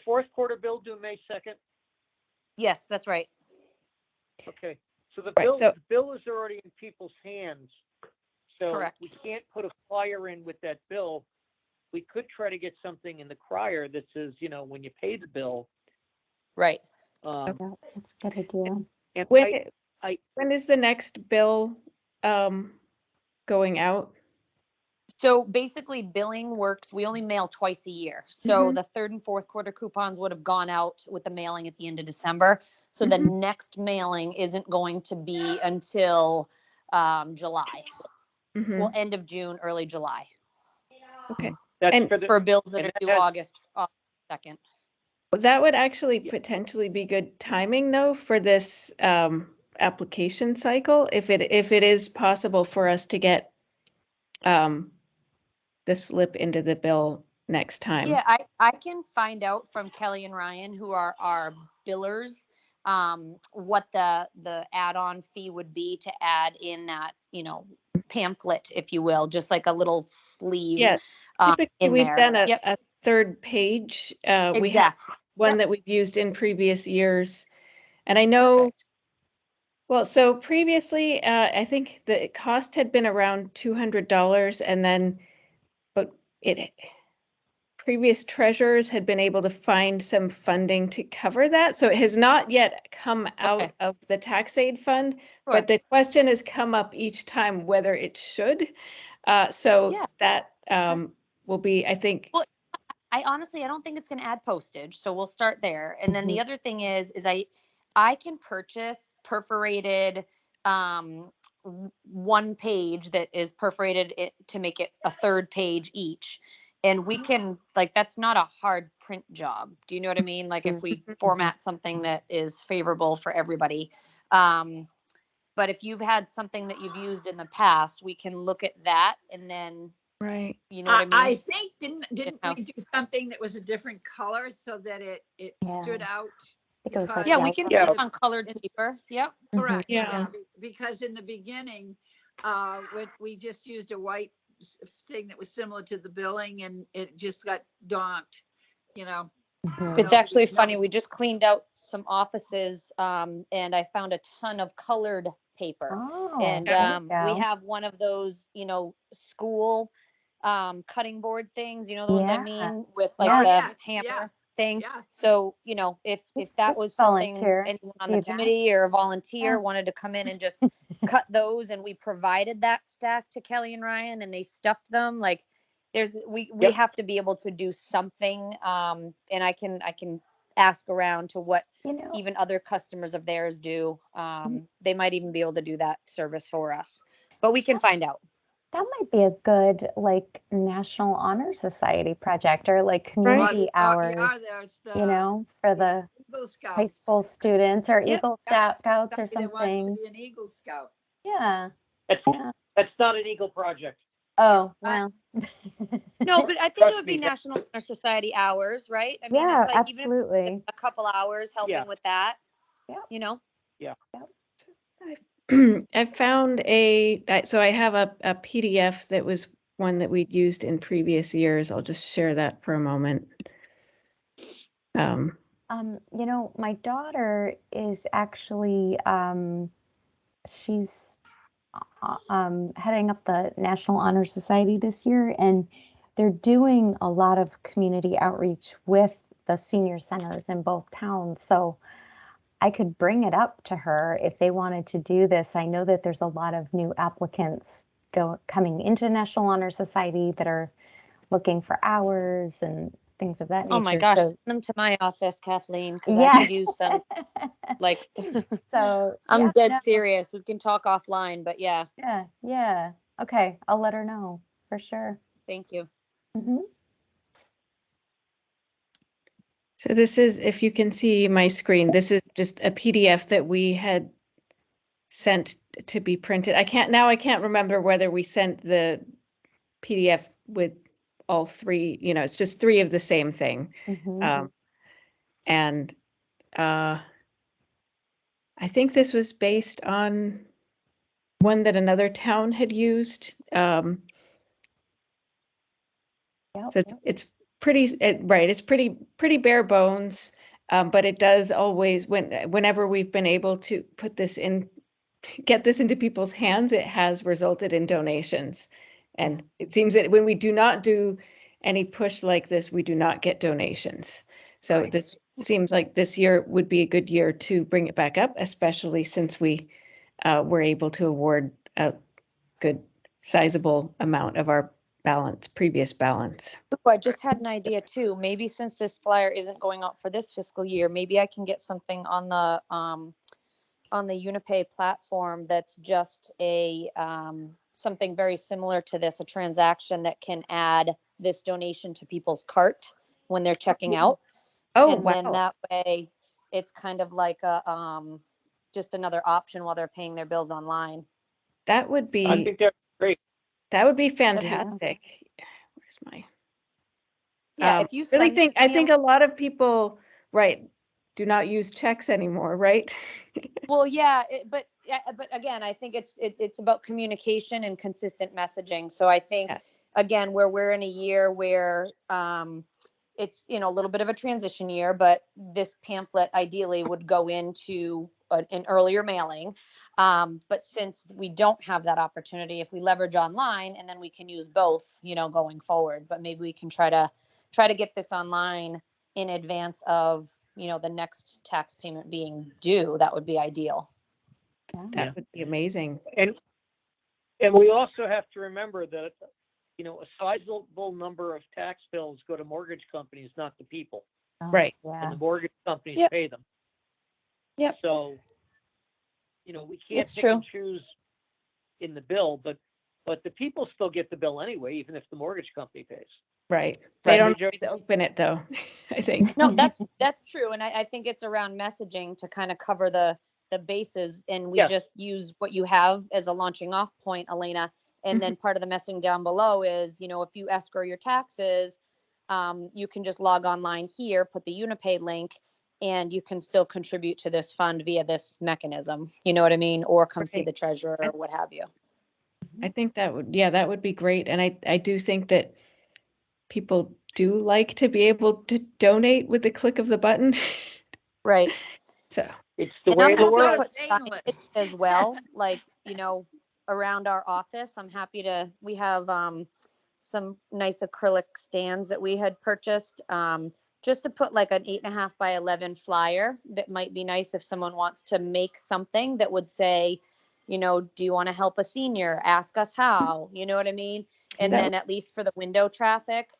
fourth quarter bill due May 2nd? Yes, that's right. Okay, so the Right, so- bill is already in people's hands. So Correct. we can't put a flyer in with that bill. We could try to get something in the crier that says, when you pay the bill. Right. Yeah, that's a good idea. And When is the next bill going out? So basically billing works, we only mail twice a year. So Mhm. the third and fourth quarter coupons would have gone out with the mailing at the end of December. So the next mailing isn't going to be until July. Mhm. Well, end of June, early July. Okay. that's and For bills that and are that due has- August 2nd. That would actually potentially be good timing though for this application cycle, if it is possible for us to get the slip into the bill next time. Yeah, I can find out from Kelly and Ryan, who are our billers, what the add-on fee would be to add in that, pamphlet, if you will, just like a little sleeve Yeah, typically in we've there. done a, Yep. a third page. We have Exactly. one that we've used in previous years. And I know, Perfect. well, so previously, I think the cost had been around $200 and then, but previous treasurers had been able to find some funding to cover that. So it has not yet come out Okay. of the tax aid fund, Sure. but the question has come up each time whether it should. So Yeah. that will be, I think. Well, I honestly don't think it's going to add postage, so we'll start there. And then the other thing is I can purchase perforated one page that is perforated to make it a third page each. And we can, like, that's not a hard print job. Do you know what I mean? Like, if we format something that is favorable for everybody. But if you've had something that you've used in the past, we can look at that and then, Right. you know what I mean? I think didn't In-house. we do something that was a different color so that it Yeah. stood out? It goes like Because- Yeah, we yellow. can Yeah. put it on colored paper. Yep. Correct. Yeah. Because in the beginning, when we just used a white thing that was similar to the billing and it just got donked, Mhm. It's No, actually no. funny. We just cleaned out some offices and I found a ton of colored paper. Oh, And there you we go. have one of those, school cutting board things, the ones I Yeah. mean, with like Yeah. the Yes, hammer yeah, thing. yeah. So, if that was something Volunteer anyone on do the that. committee or a volunteer Yeah. wanted to come in and just cut those, and we provided that stack to Kelly and Ryan and they stuffed them, like we Yep. have to be able to do something. And I can ask around to what even other customers of theirs do. They might even be able to do that service for us, but we can find out. That might be a good like National Honor Society project or like Well, community yeah, hours, there's for the Eagle Scouts. high school students or Yep. Eagle Scouts or Somebody that wants to something. be an Eagle Scout. Yeah. That's, Yeah. that's not an Eagle project. Oh, not- well. No, but I think Trust it would be me, that- National Honor Society hours, right? I mean, Yeah, it's like even if absolutely. a couple hours helping with that. Yeah. I found so I have a PDF that was one that we'd used in previous years. I'll just share that for a moment. My daughter is actually she's heading up the National Honor Society this year, and they're doing a lot of community outreach with the senior centers in both towns. So I could bring it up to her if they wanted to do this. I know that there's a lot of new applicants coming into National Honor Society that are looking for hours and things of that nature. Oh my gosh, So, send them to my office, Kathleen, because Yeah. I could use some, like, so I'm yeah, dead no, serious. We can talk offline, but yeah, Yeah. Okay, I'll let her know for sure. thank you. Hmm. So this is, if you can see my screen, this is just a PDF that we had sent to be printed. I can't remember whether we sent the PDF with all three, it's just three of the same thing. Mhm. And I think this was based on one that another town had used. Yep. So it's pretty, right, it's pretty bare bones, but it does always, whenever we've been able to get this into people's hands, it has resulted in donations. And it seems that when we do not do any push like this, we do not get donations. So Right. this seems like this year would be a good year to bring it back up, especially since we were able to award a good sizable amount of our previous balance. Ooh, I just had an idea too. Maybe since this flyer isn't going out for this fiscal year, maybe I can get something on the Unipay platform that's just a something very similar to this, a transaction that can add this donation to people's cart when they're checking out. Oh, And then wow. that way it's kind of like a just another option while they're paying their bills online. That would I be think that's great. fantastic. Where's my? Yeah, if you Really send think, I me a- think a lot of people, right, do not use checks anymore, right? Well, yeah, but again, I think it's about communication and consistent messaging. So I think Yeah. again, where we're in a year where it's a little bit of a transition year, but this pamphlet ideally would go into an earlier mailing. But since we don't have that opportunity, if we leverage online, and then we can use both, going forward. But maybe we can try to get this online in advance of the next tax payment being due. That would be ideal. That Yeah. would be amazing. And we also have to remember that, a sizable number of tax bills go to mortgage companies, not the people. Right. Yeah. And the mortgage companies Yep. pay them. Yep. So, we can't It's pick true. and choose in the bill, but the people still get the bill anyway, even if the mortgage company pays. Right. They Right. don't always open it though, I think. No, that's true. And I think it's around messaging to kind of cover the bases, and we Yes. just use what you have as a launching off point, Elena. And then part of the messaging down below is, if you escrow your taxes, you can just log online here, put the Unipay link, and you can still contribute to this fund via this mechanism. You know what I mean? Or come see Right. the treasurer or what have you. I think that would be great. And I do think that people do like to be able to donate with the click of the button. Right. So, It's the And way I'm of the happy to world. put Painless. signage as well, like, around our office. I'm happy we have some nice acrylic stands that we had purchased, just to put like an 8.5 by 11 flyer that might be nice if someone wants to make something that would say, do you want to help a senior? Ask us how, you know what I mean? And That then at least for the window traffic,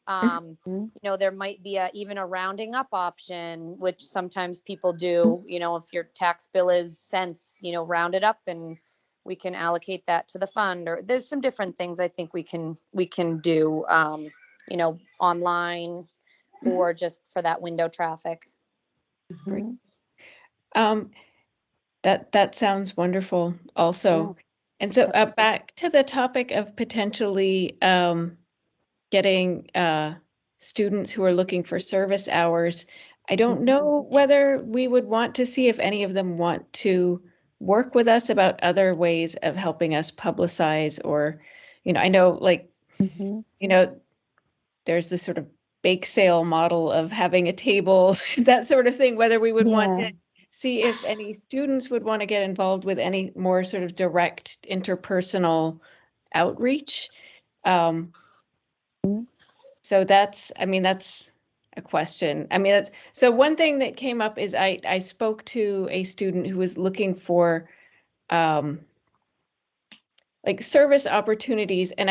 Mhm. there might be even a rounding up option, which sometimes people do, if your tax bill is cents, round it up and we can allocate that to the fund. Or there's some different things I think we can do, online or just for that window traffic. Great. Mhm. That sounds wonderful also. And so back to the topic of potentially getting students who are looking for service hours. I don't know whether we would want to see if any of them want to work with us about other ways of helping us publicize, or, I know like, Mhm. there's this sort of bake sale model of having a table, that sort of thing, whether we would want Yeah. to see if any students would want to get involved with any more sort of direct interpersonal outreach. Um, Mhm. so that's a question. So one thing that came up is I spoke to a student who was looking for like service opportunities, and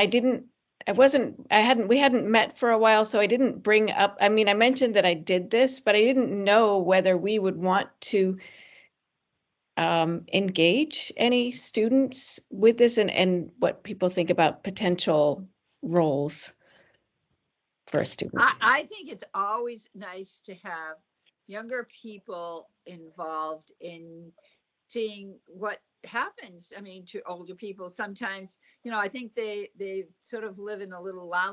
we hadn't met for a while, so I didn't bring up, I mentioned that I did this, but I didn't know whether we would want to engage any students with this, and what people think about potential roles for a student. I think it's always nice to have younger people involved in seeing what happens, I mean, to older people sometimes, you know, I think they sort of live in a little la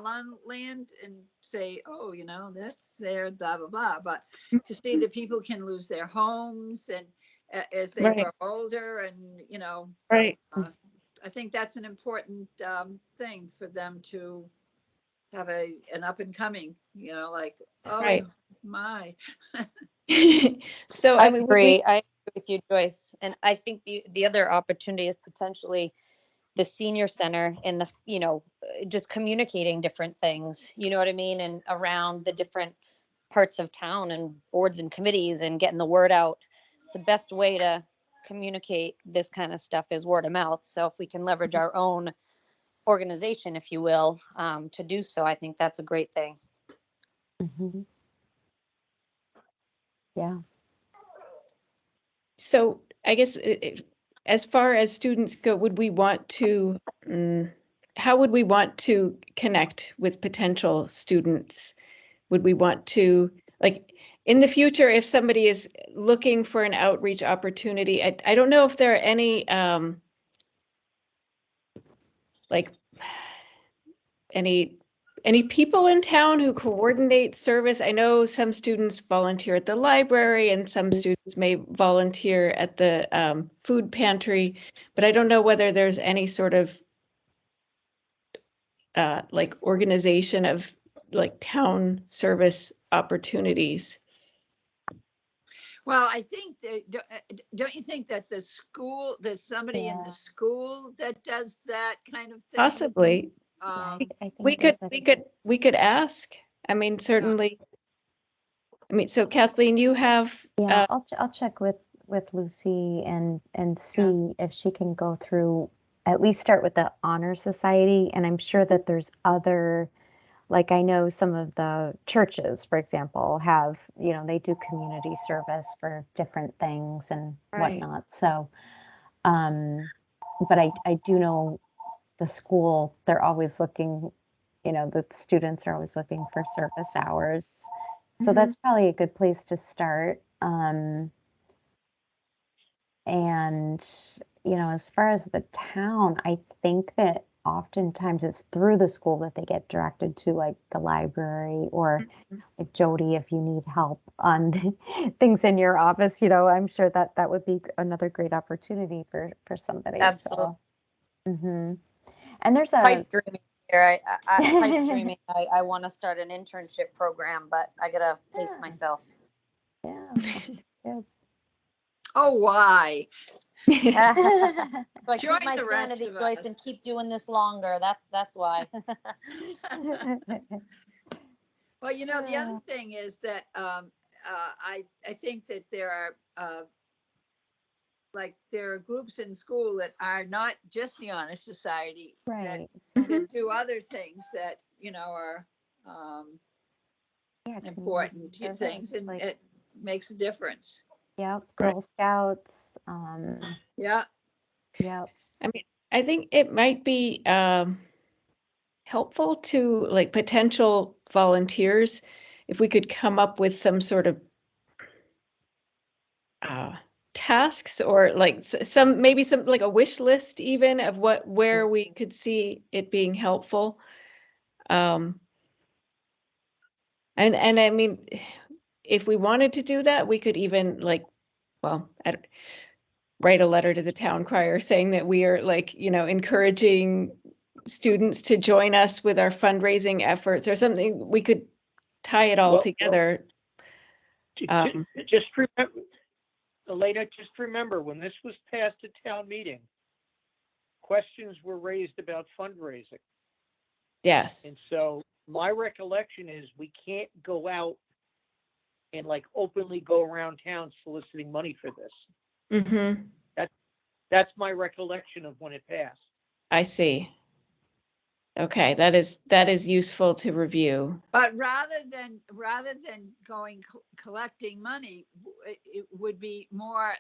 land and say, oh, you know, that's their blah, blah, blah. But to see that people can lose their homes and as they Right. grow older and, you know, Right. I think that's an important thing for them to have an up and coming, you know, like, oh Right. my. So, I I mean, agree. I agree with you, Joyce. And I think the other opportunity is potentially the senior center and the, you know, just communicating different things, you know what I mean? And around the different parts of town and boards and committees and getting the word out. It's the best way to communicate this kind of stuff is word of mouth. So if we can leverage our own organization, if you will, to do so, I think that's a great thing. Mhm. Yeah. so I guess as far as students go, would we want to, how would we want to connect with potential students? Would we want to, like, in the future, if somebody is looking for an outreach opportunity, I don't know if there are any, like, any people in town who coordinate service? I know some students volunteer at the library and some students may volunteer at the food pantry, but I don't know whether there's any sort of like organization of like town service opportunities. Well, I think don't you think that the school, there's somebody in Yeah. the school that does that kind of thing? Possibly. I think We there's a we could ask. I mean, certainly. I mean, so Kathleen, you have, Yeah, I'll check with Lucy and see if she can go through, at least start with the Honor Society. And I'm sure that there's other, like I know some of the churches, for example, have, you know, they do community service for different things and Right. whatnot. So, but I do know the school, they're always looking, you know, the students are always looking for service hours. So Mhm. that's probably a good place to start. And, you know, as far as the town, I think that oftentimes it's through the school that they get directed to like the library or like Jody, if you need help on things in your office, you know, I'm sure that that would be another great opportunity for somebody. Absolutely. So, hmm And there's Pipe a, dreaming here. I pipe dreaming. I want to start an internship program, but I gotta pace Yeah. myself. yeah, good. Oh, why? So I Join keep my the rest sanity, of Joyce, and us. keep doing this longer. That's why. Well, you know, the other thing is that I think that there are like there are groups in school that are not just the Honor Society Right. that do other things that, you know, are Yeah, community important service, things, and like, it makes a difference. yep, Right. Girl Scouts, Yeah. yep. I mean, I think it might be helpful to like potential volunteers if we could come up with some sort of tasks or like some, maybe some like a wish list even of where we could see it being helpful. And I mean, if we wanted to do that, we could even like, well, write a letter to the town crier saying that we are like, you know, encouraging students to join us with our fundraising efforts or something. We could tie it all Well, together. Just remember, Elena, just remember, when this was passed at town meeting, questions were raised about fundraising. Yes. And so my recollection is we can't go out and like openly go around town soliciting money for this. Mm-hmm. That's my recollection of when it passed. I see. Okay, that is useful to review. But rather than going collecting money, it would be more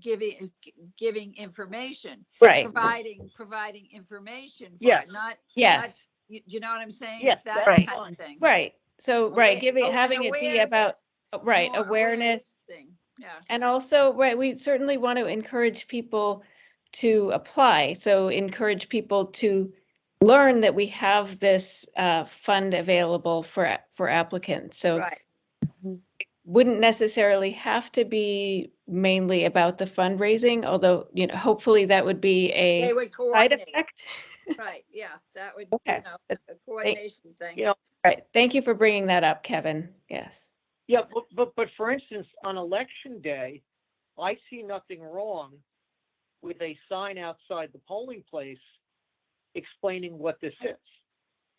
giving information, Right. providing information for Yes. it, not Yes. you know what I'm saying? Yes, That right. kind of thing. Right. So, right, Okay. having it be about, right, More awareness. thing. Yeah, And also, right, we certainly want to encourage people to apply. So encourage people to learn that we have this fund available for applicants. So right. wouldn't necessarily have to be mainly about the fundraising, although, hopefully that would be a They would side coordinate, effect. right, yeah, that would, Okay. a coordination thing. You know, Right. Thank you for bringing that up, Kevin. Yes. yeah, but for instance, on election day, I see nothing wrong with a sign outside the polling place explaining what this is.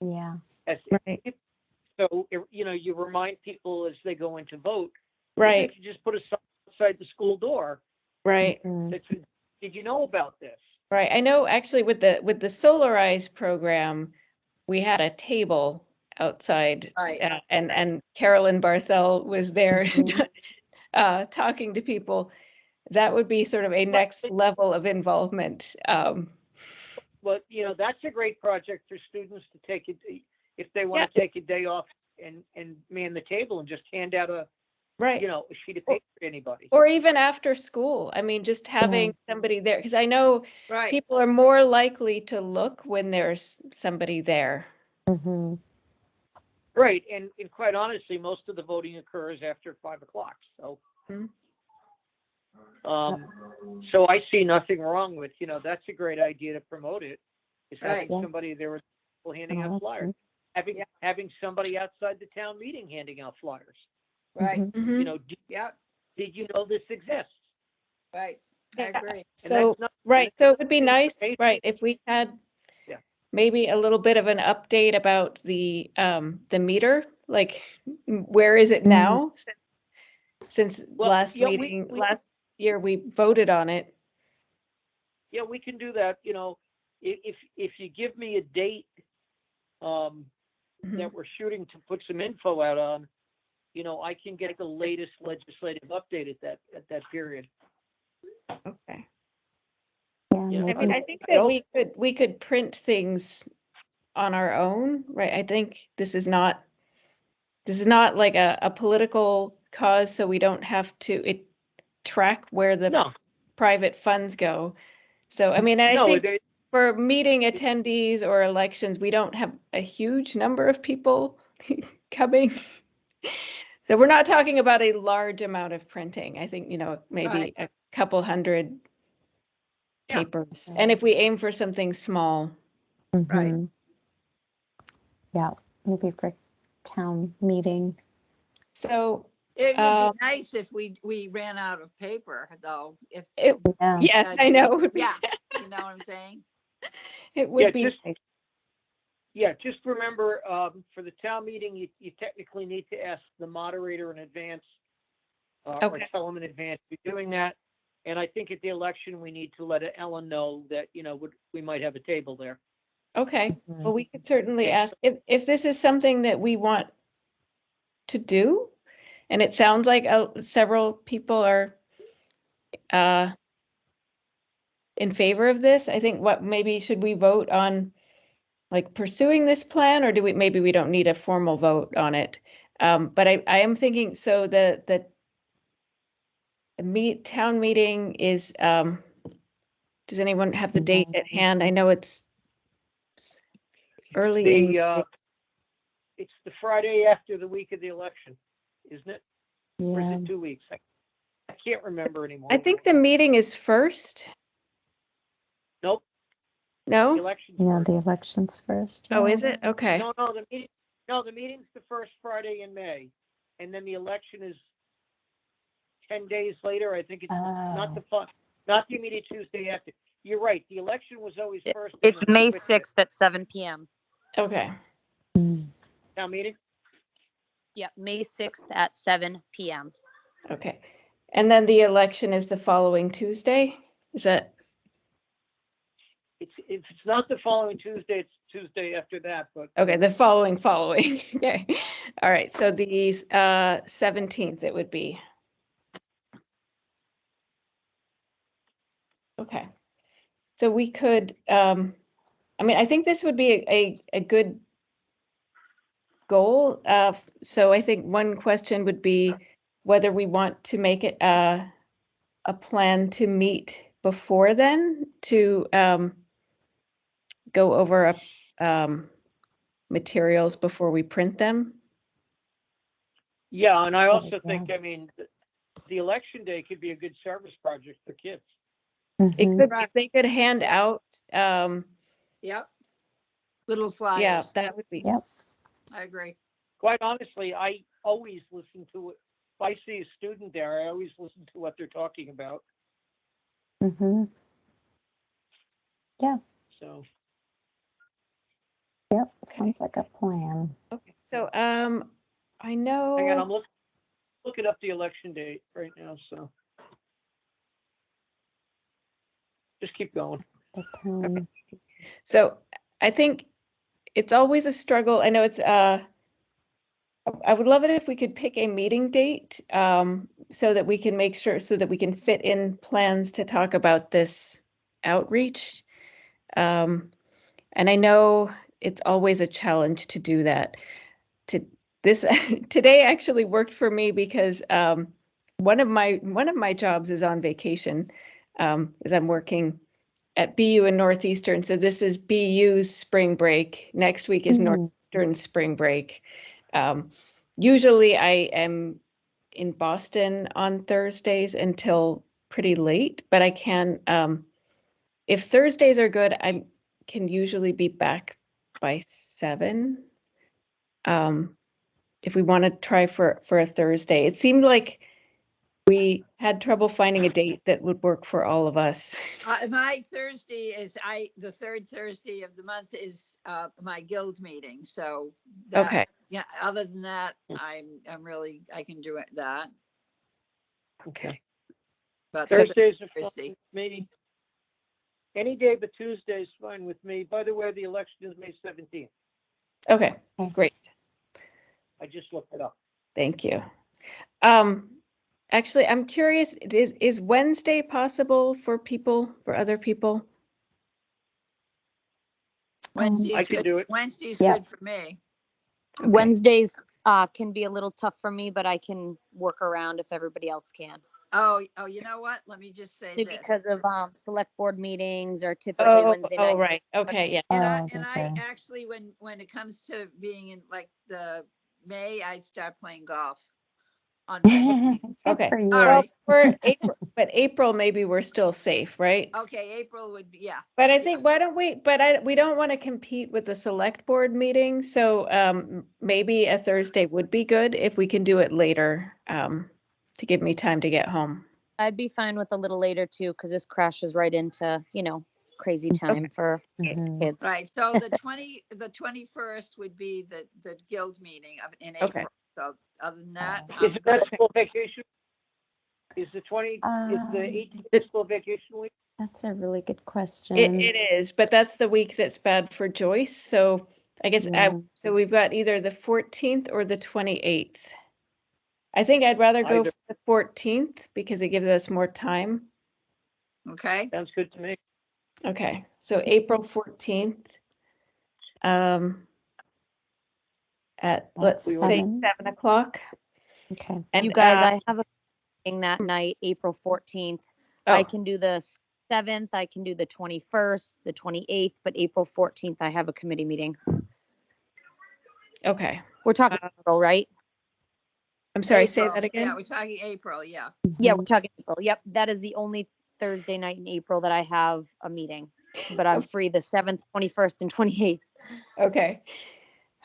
Yeah. As Right. So, you remind people as they go in to vote. Right. If you just put a sign outside the school door Right. that says, "Did you know about this?" Right. I know actually with the Solarize program, we had a table outside, Right. and Carolyn Barthel was there Mhm. talking to people. That would be sort of a next level of involvement. But that's a great project for students to take it if they want to take a day off and man the table and just hand out a Right. a sheet of paper to anybody. Or even after school. I mean, just having somebody there, because I know Right, people are more likely to look when there's somebody there. Mhm. Right, and quite honestly, most of the voting occurs after 5 o'clock. So, Mhm. so I see nothing wrong with that's a great idea to promote it. Is having Right. somebody there with people handing Oh, out that's flyers, nice. having somebody outside the town meeting handing out flyers. right, Mhm. Mhm. yep, Did you know this exists? right, I Yeah. agree. So, not- right. So it would be nice, information. right, if we had Yeah. maybe a little bit of an update about the meter, like where is it now since Well, last yeah, meeting, last year we voted on it. yeah, we can do that. If you give me a date Mhm. that we're shooting to put some info out on, I can get the latest legislative update at that period. Okay. Yeah, Yeah. I mean, maybe. I think that we could print things on our own, right? I think this is not like a political cause, so we don't have to track where the No, private funds go. So, I mean, I no, think for meeting attendees or elections, we don't have a huge number of people coming. So we're not talking about a large amount of printing. I think, maybe a couple hundred Yeah. papers. And if we aim for something small. Right. Mhm. Yeah, maybe for town meeting. So, It would Um, be nice if we ran out of paper, though, if. it, Yeah. yes, because I know. Yeah, you know what I'm saying? It would Yeah, be just- nice. yeah, just remember, for the town meeting, you technically need to ask the moderator in advance, or Okay. tell them in advance you're doing that. And I think at the election, we need to let Ellen know that, we might have a table there. Okay. Mhm. Well, we could certainly Okay. ask if this is something that we want to do. And it sounds like several people are in favor of this. I think maybe should we vote on like pursuing this plan, or maybe we don't need a formal vote on it. But I am thinking, so the town meeting is, does anyone have the date at hand? I know it's early in It's the Friday after the week of the election, isn't it? Or is Yeah. it 2 weeks? I can't remember anymore. I think the meeting is first. Nope, the No? election's Yeah, first. the elections first. Oh, yeah. is it? Okay. No, the meeting's the first Friday in May, and then the election is 10 days later. I think it's not Oh. not the immediate Tuesday after. You're right. The election was always first. It's and then May quick 6th at 7 p.m. Okay. Mm. Town meeting. Yeah, May 6th at 7 p.m. Okay. And then the election is the following Tuesday? Is that? If it's not the following Tuesday, it's Tuesday after that. But Okay, the following. Okay. All right. So the 17th it would be. Okay. So we could, I mean, I think this would be a good goal. So I think one question would be, whether we want to make it a plan to meet before then to go over materials before we print them. Yeah, and I also Yeah. think, I mean, the election day could be a good service project for kids. It Mhm. could, Right. if they could hand out, Yep. Little yeah, flyers. that would be. Yep. I agree. Quite honestly, I always listen to it. If I see a student there, I always listen to what they're talking about. Mhm. Yeah. So, Yep. Sounds like a plan. Okay, so I hang on, know. I'm looking up the election date right now, so. Just keep going. The time. So I think it's always a struggle. I know it's I would love it if we could pick a meeting date so that we can make sure so that we can fit in plans to talk about this outreach. And I know it's always a challenge to do that. This today actually worked for me because one of my jobs is on vacation, as I'm working at BU in Northeastern. So this is BU's spring break. Next week is Mhm. Northeastern spring break. Usually I am in Boston on Thursdays until pretty late, but I can, if Thursdays are good, I can usually be back by 7. If we want to try for a Thursday. It seemed like we had trouble finding a date that would work for all of us. My Thursday is the third Thursday of the month is my guild meeting. So that, Okay. yeah, other than that, I'm really, I can do it that. Okay. But Thursdays are fine Thursday. with me. Any day but Tuesday is fine with me. By the way, the election is May 17th. Okay, great. I just looked it up. Thank you. Actually, I'm curious, is Wednesday possible for other people? Wednesday's I can good. do it. Wednesday's Yeah. good for me. Okay. Wednesdays can be a little tough for me, but I can work around if everybody else can. Oh, you know what? Let me just say Maybe this. because of select board meetings are typically Wednesday night. Right. Okay, yeah. And Oh, I that's right. actually, when it comes to being in like the May, I start playing golf on Wednesday. Good Okay. for you. All Well, right. for April, but April maybe we're still safe, right? Okay, April would be, yeah. But I yeah. think why don't we? We don't want to compete with the select board meeting, so maybe a Thursday would be good if we can do it later to give me time to get home. I'd be fine with a little later too, because this crashes right into, crazy time for Mhm. kids. Right. So the 21st would be the guild meeting in April. Okay. So other than that, Is I'm it that good. school vacation? Is the 18th school vacation week? That's a really good question. It is, but that's the week that's bad for Joyce. So I guess Yeah. so we've got either the 14th or the 28th. I think I'd rather go Either. for the 14th because it gives us more time. Okay. Sounds good to me. Okay, so April 14th. At let's That's say 7. 7 o'clock. Okay. And You guys, I have a meeting that night, April 14th. I oh, can do the 7th, I can do the 21st, the 28th, but April 14th, I have a committee meeting. okay. We're talking April, right? I'm sorry, say April. that again. Yeah, we're talking April. Yeah. Yeah, Mhm. we're talking April. Yep, that is the only Thursday night in April that I have a meeting, but I'm free the 7th, 21st, and 28th. Okay.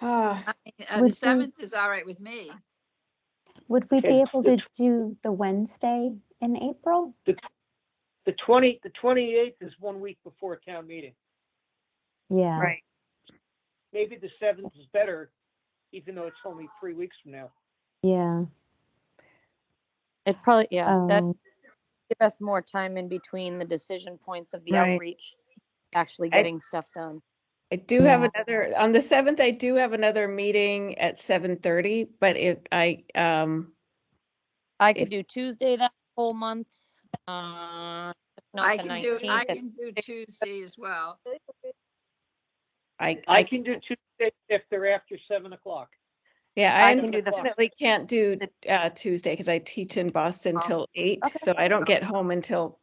Ah, I mean, Would the we- 7th is all right with me. Would we Okay, be able to do the Wednesday in April? The 28th is 1 week before town meeting. Yeah. right. Maybe the 7th is better, even though it's only 3 weeks from now. Yeah. It probably, that Um, give us more time in between the decision points of the Right. outreach, actually I- getting stuff done. I do have Yeah. another on the 7th. I do have another meeting at 7:30, but I could if- do Tuesday that whole month. Not I the can 19th. can do Tuesday as well. I can do Tuesday if they're after 7 o'clock. Yeah, I I can do the unfortunately can't do Tuesday because I teach in Boston Oh, till 8, okay. so I don't get home until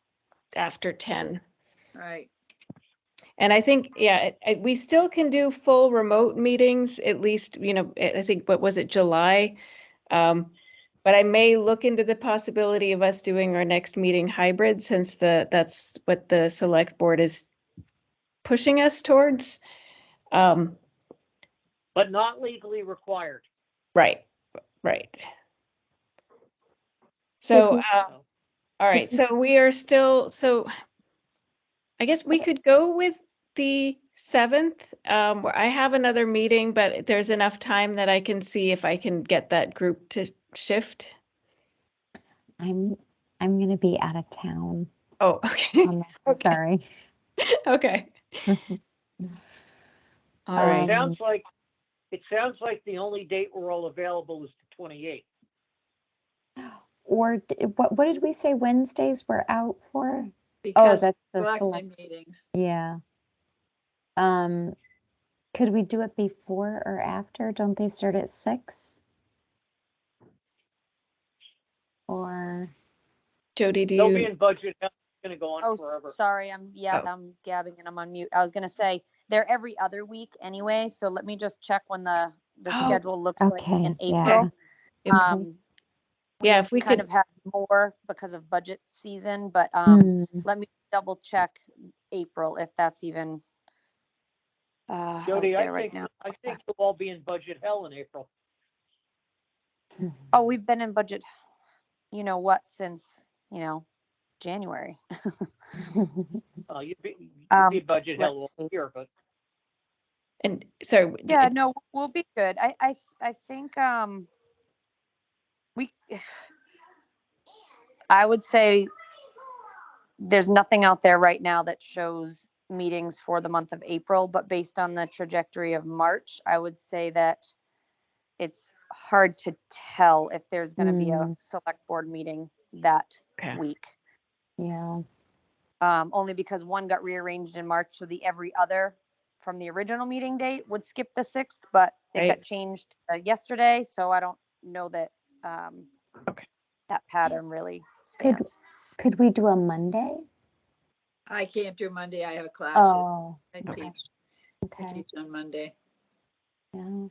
after 10. Right. And I think, yeah, we still can do full remote meetings, at least, I think, what was it, July? But I may look into the possibility of us doing our next meeting hybrid since that's what the select board is pushing us towards. But not legally required. Right, right. So, we s- So, all right, we so we are still, so I guess we could go with the 7th. Where I have another meeting, but there's enough time that I can see if I can get that group to shift. I'm gonna be out of town. Oh, okay. on that. Okay. Sorry. Okay. All it right. sounds like the only date we're all available is the 28th. Or what did we say Wednesdays were out for? Because that's the selectmen select. meetings. Yeah. Could we do it before or after? Don't they start at 6? Or Jody, do They'll be you? in budget. It's going to go on Oh, forever. sorry, I'm Oh. I'm gabbing and I'm on mute. I was gonna say they're every other week anyway, so let me just check when the Oh, schedule looks like okay, in yeah. April. Okay. Um, Yeah, if we kind could, of have more because of budget season, but Hmm. let me double check April if that's even out Jody, there right now. I think you'll all be in budget hell in April. Oh, we've been in budget, you know what, since, January. You'd be Um, budget hell all let's see. year, but and so, Yeah, no, we'll be good. I think we I would say there's nothing out there right now that shows meetings for the month of April, but based on the trajectory of March, I would say that it's hard to tell if there's going to be a select board meeting that Okay. week. Yeah. Only because one got rearranged in March, so the every other from the original meeting date would skip the 6th, but it Right. got changed yesterday, so I don't know that Okay. that pattern really Could stands. could we do a Monday? I can't do Monday. I have a class. Oh, I okay. teach. I Okay. teach on Monday. Yeah.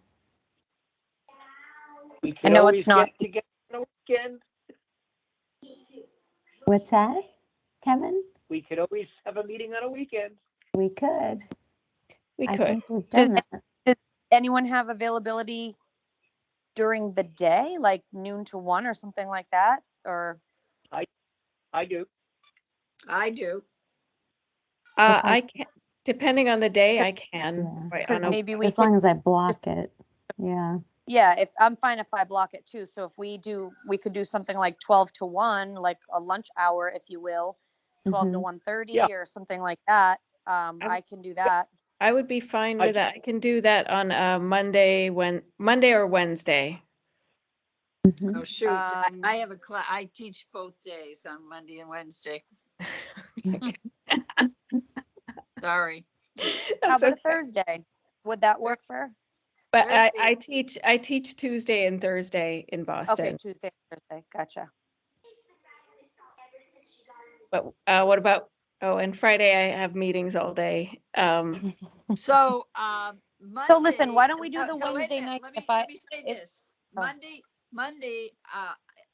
we I could know always it's not. get together on a weekend. What's that, Kevin? We could always have a meeting on a weekend. We could. We I could. think we've Does done that. Does anyone have availability during the day, like noon to 1 or something like that? Or I do. I do. I can, depending on the day, I can. Yeah. Right, because on a- maybe we As could, long as I block it. Yeah. yeah, if I'm fine if I block it too. So if we could do something like 12 to 1, like a lunch hour, if you will, 12 to Mhm. 1:30 Yeah. or something like that. I can do that. I would be fine I with that. I can do that on Monday or Wednesday. Mhm. Oh, shoot. Um, I have a class. I teach both days on Monday and Wednesday. Sorry. How That's about a okay. Thursday? Would that work for? But Thursday. I teach Tuesday and Thursday in Okay, Boston. Tuesday, Thursday. Gotcha. But what about? Oh, and Friday I have meetings all day. So, Monday. So listen, why don't we do the so wait a Wednesday minute. night? Let me say if- this. oh. Monday,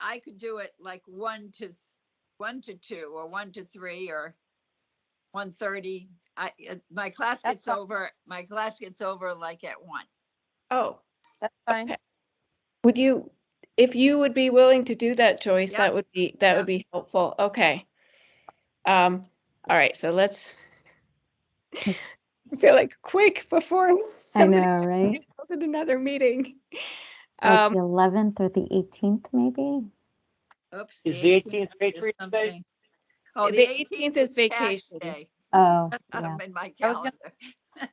I could do it like 1 to 2 or 1 to 3 or 1:30. My class That's gets fine. over. My class gets over like at 1. Oh, That's fine. okay. Would you, if you would be willing to do that, Joyce, Yep. that would be helpful. Okay. All right. So let's. I feel like quick before I somebody know, right? gets called in another meeting. Like the 11th or the 18th, maybe? Oops. Is The the 18th 18th is Patriots Day? something. Oh, The the 18th 18th is is vacation. tax day. Oh, yeah. In my I was gonna- calendar.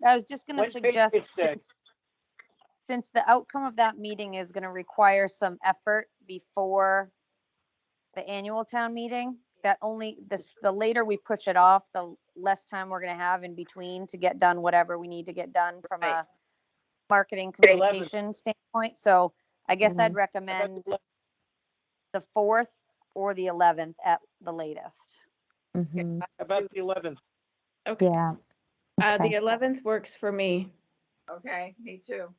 I was just going to When's suggest Patriots Day? since the outcome of that meeting is going to require some effort before the annual town meeting, that only the later we push it off, the less time we're going to have in between to get done whatever we need to get done from Right. marketing 11th. communication standpoint. So I guess I'd Mhm. recommend the 4th or the 11th at the latest. Mhm. About the 11th. Okay. Yeah. The Okay. 11th works for me. Okay, me too.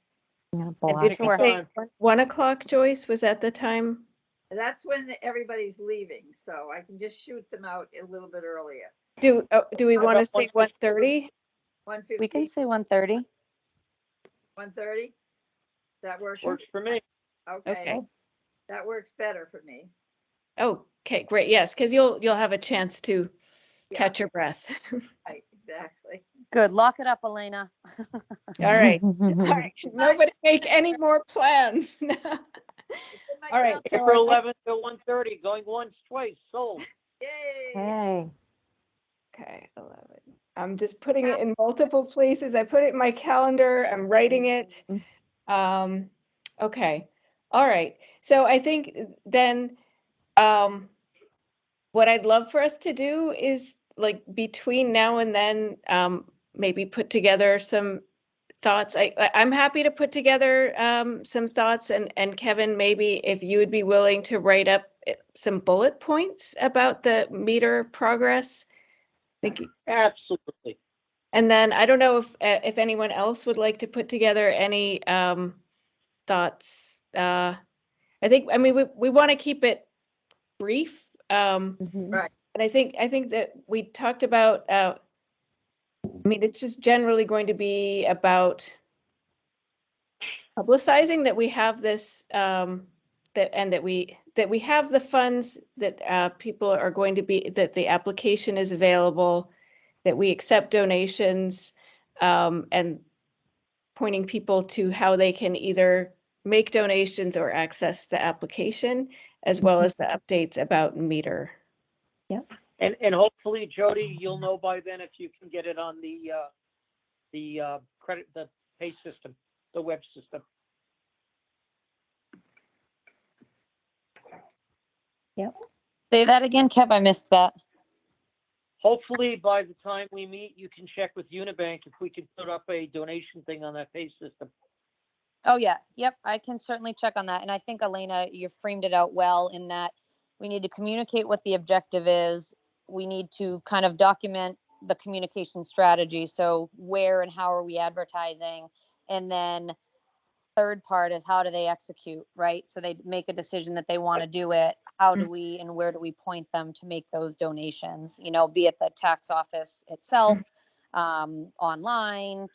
I'm gonna And block did we Sure. say Time. 1 o'clock, Joyce? Was that the time? That's when everybody's leaving, so I can just shoot them out a little bit earlier. Do we How want to about say 1:50? 1:30? 1:50, We can say 1:30. 1:30? That works? Works for me. Okay, Okay. that works better for me. Okay, great. Yes, because you'll have a chance to Yeah. catch your breath. Right, exactly. Good. Lock it up, Elena. All right. All right. Nobody make any more plans. It's in my All right. So April 11th to 1:30, going once, twice, sold. Yay. Okay. Okay, 11. I'm just putting it in multiple places. I put it in my calendar. I'm writing it. Okay. All right. So I think then what I'd love for us to do is like between now and then maybe put together some thoughts. I'm happy to put together some thoughts and Kevin, maybe if you would be willing to write up some bullet points about the meter progress. Thank you. Absolutely. And then I don't know if anyone else would like to put together any thoughts. I mean we want to keep it brief. Mhm. Right. And I think that we talked about I mean it's just generally going to be about publicizing that we have this that we have the funds that people are going to be that the application is available, that we accept donations, and pointing people to how they can either make donations or access the application, as well as the updates about meter. And hopefully, Jody, you'll know by then if you can get it on the pay system, the web system. Say that again, Kev. I missed that. Hopefully, by the time we meet, you can check with Unibank if we can put up a donation thing on that pay system. Oh, yeah. Yep. I can certainly check on that. And I think, Elena, you framed it out well in that we need to communicate what the objective is. We need to kind of document the communication strategy. So where and how are we advertising? And then third part is how do they execute, right? So they make a decision that they want to do it. How do we and where do we point them to make those donations? You know, be it the tax office itself, online,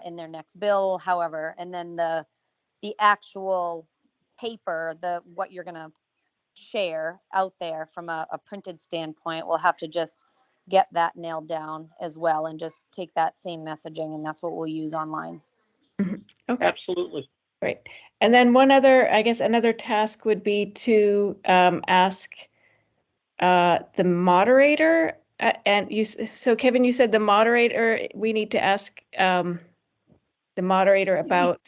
in their next bill, however. And then the actual paper, what you're going to share out there from a printed standpoint, we'll have to just get that nailed down as well and just take that same messaging, and that's what we'll use online. Okay. Absolutely. Right. And then one other, I guess another task would be to ask the moderator, so Kevin, you said the moderator, we need to ask the moderator about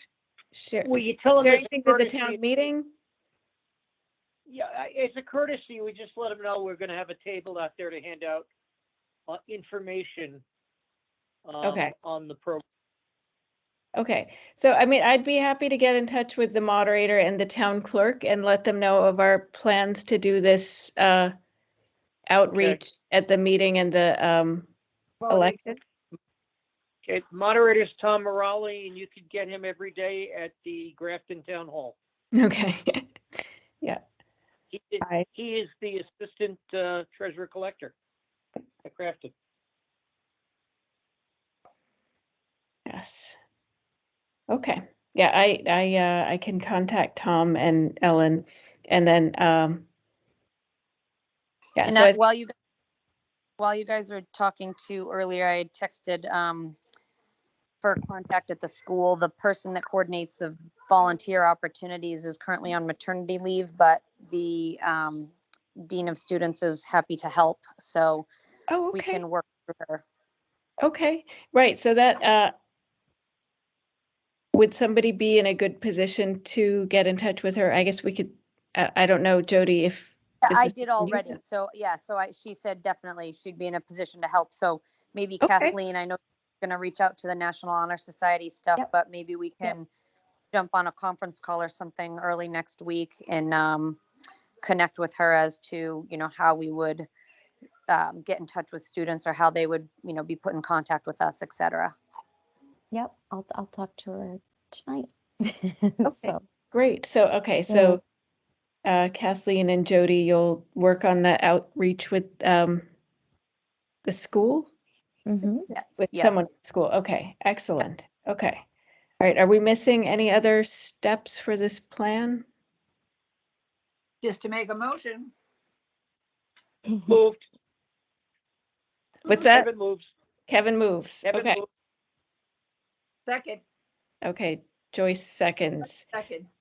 Will you tell them sharing it's a things at the courtesy? town meeting? Yeah, it's a courtesy. We just let them know we're going to have a table out there to hand out information Okay. on the program. Okay, so I mean, I'd be happy to get in touch with the moderator and the town clerk and let them know of our plans to do this outreach at the meeting and the Voting. election. Okay, moderator's Tom Morale, and you could get him every day at the Grafton Town Hall. Okay. Yeah. He is the assistant treasurer collector at Grafton. Yes. Okay. Yeah, I can contact Tom and Ellen, and then yeah. And So while you guys were talking to earlier, I had texted for contact at the school. The person that coordinates the volunteer opportunities is currently on maternity leave, but the dean of students is happy to help, so oh, we okay. can work with her. Okay. Right. So that would somebody be in a good position to get in touch with her? I guess we could. I don't know, Jody, if this I is did something you already. can- So yeah, she said definitely she'd be in a position to help. So maybe Okay. Kathleen, I know gonna reach out to the National Honor Society stuff, Yep. but maybe we can jump on a conference call or something early next week and connect with her as to, how we would get in touch with students or how they would, be put in contact with us, et cetera. Yep, I'll talk to her tonight. Okay. So, Great. So, okay, so Kathleen and Jody, you'll work on the outreach with the school? mhm. With Yes. someone at school. Okay, excellent. Okay. All right, are we missing any other steps for this plan? Just to make a motion. Moved. What's that? Kevin moves. Kevin moves. Kevin Okay. moves. Second, Okay, Joyce seconds.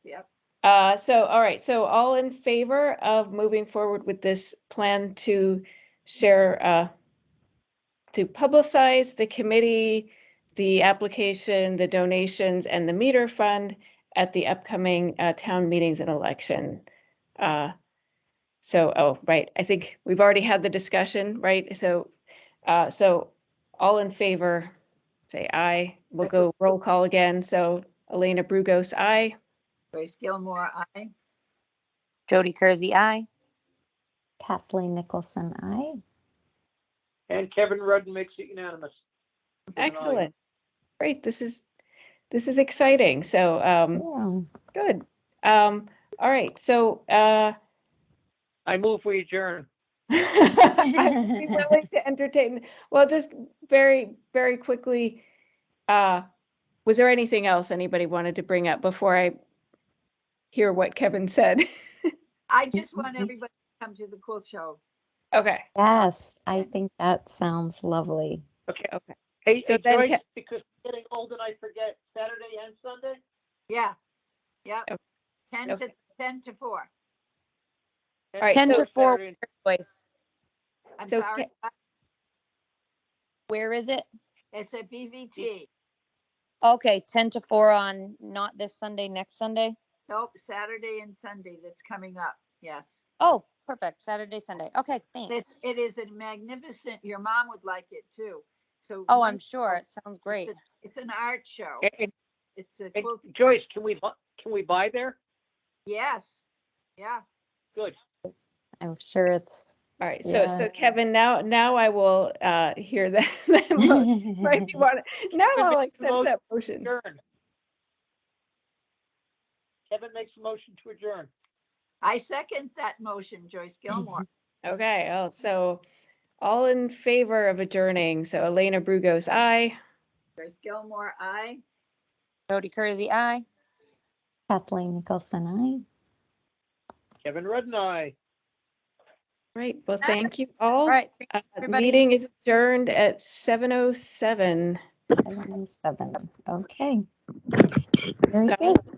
yep. All right, so all in favor of moving forward with this plan to share, to publicize the committee, the application, the donations, and the meter fund at the upcoming town meetings and election. Right, I think we've already had the discussion, right? So all in favor, say aye. We'll go roll call again. So Elena Brugos, aye. Joyce Gilmore, aye. Jody Kersey, aye. Kathleen Nicholson, aye. And Kevin Rudden makes it unanimous. With an aye. Excellent. Great. This is exciting. So Yeah. good. All right. So I move we adjourn. I'd be willing to entertain. Well, just very, very quickly, was there anything else anybody wanted to bring up before I hear what Kevin said? I just want everybody to come to the quilt show. Okay. Yes, I think that sounds lovely. Okay. Okay. Hey, So hey then Joyce, because I'm getting old and I forget, Saturday and Sunday? Yeah, yep. Okay. 10 to 4. All right, 10 so- to 4, Saturday and- Joyce. I'm So sorry, Where is it? it's a BVT. Okay, 10 to 4 on not this Sunday, next Sunday. Nope, Saturday and Sunday that's coming up. Yes. Oh, perfect. Saturday, Sunday. Okay, thanks. It is a magnificent, your mom would like it too. So. Oh, I'm sure. It sounds great. It's an art show. And- It's a and quilt. Joyce, can we buy there? Yes. Yeah. Good. I'm sure it's. All right. So Yeah. Kevin, now I will hear that. Motion. Right? You want now Kevin I'll makes the accept that motion. motion. Adjourn. Kevin makes a motion to adjourn. I second that motion, Joyce Gilmore. Okay. Oh, so all in favor of adjourning. So Elena Brugos, aye. Joyce Gilmore, aye. Jody Kersey, aye. Kathleen Nicholson, aye. Kevin Rudden, aye. Right. Well, thank you all. All right. The everybody. meeting is adjourned at 7:07. 7:07. Okay. Very Stop. good.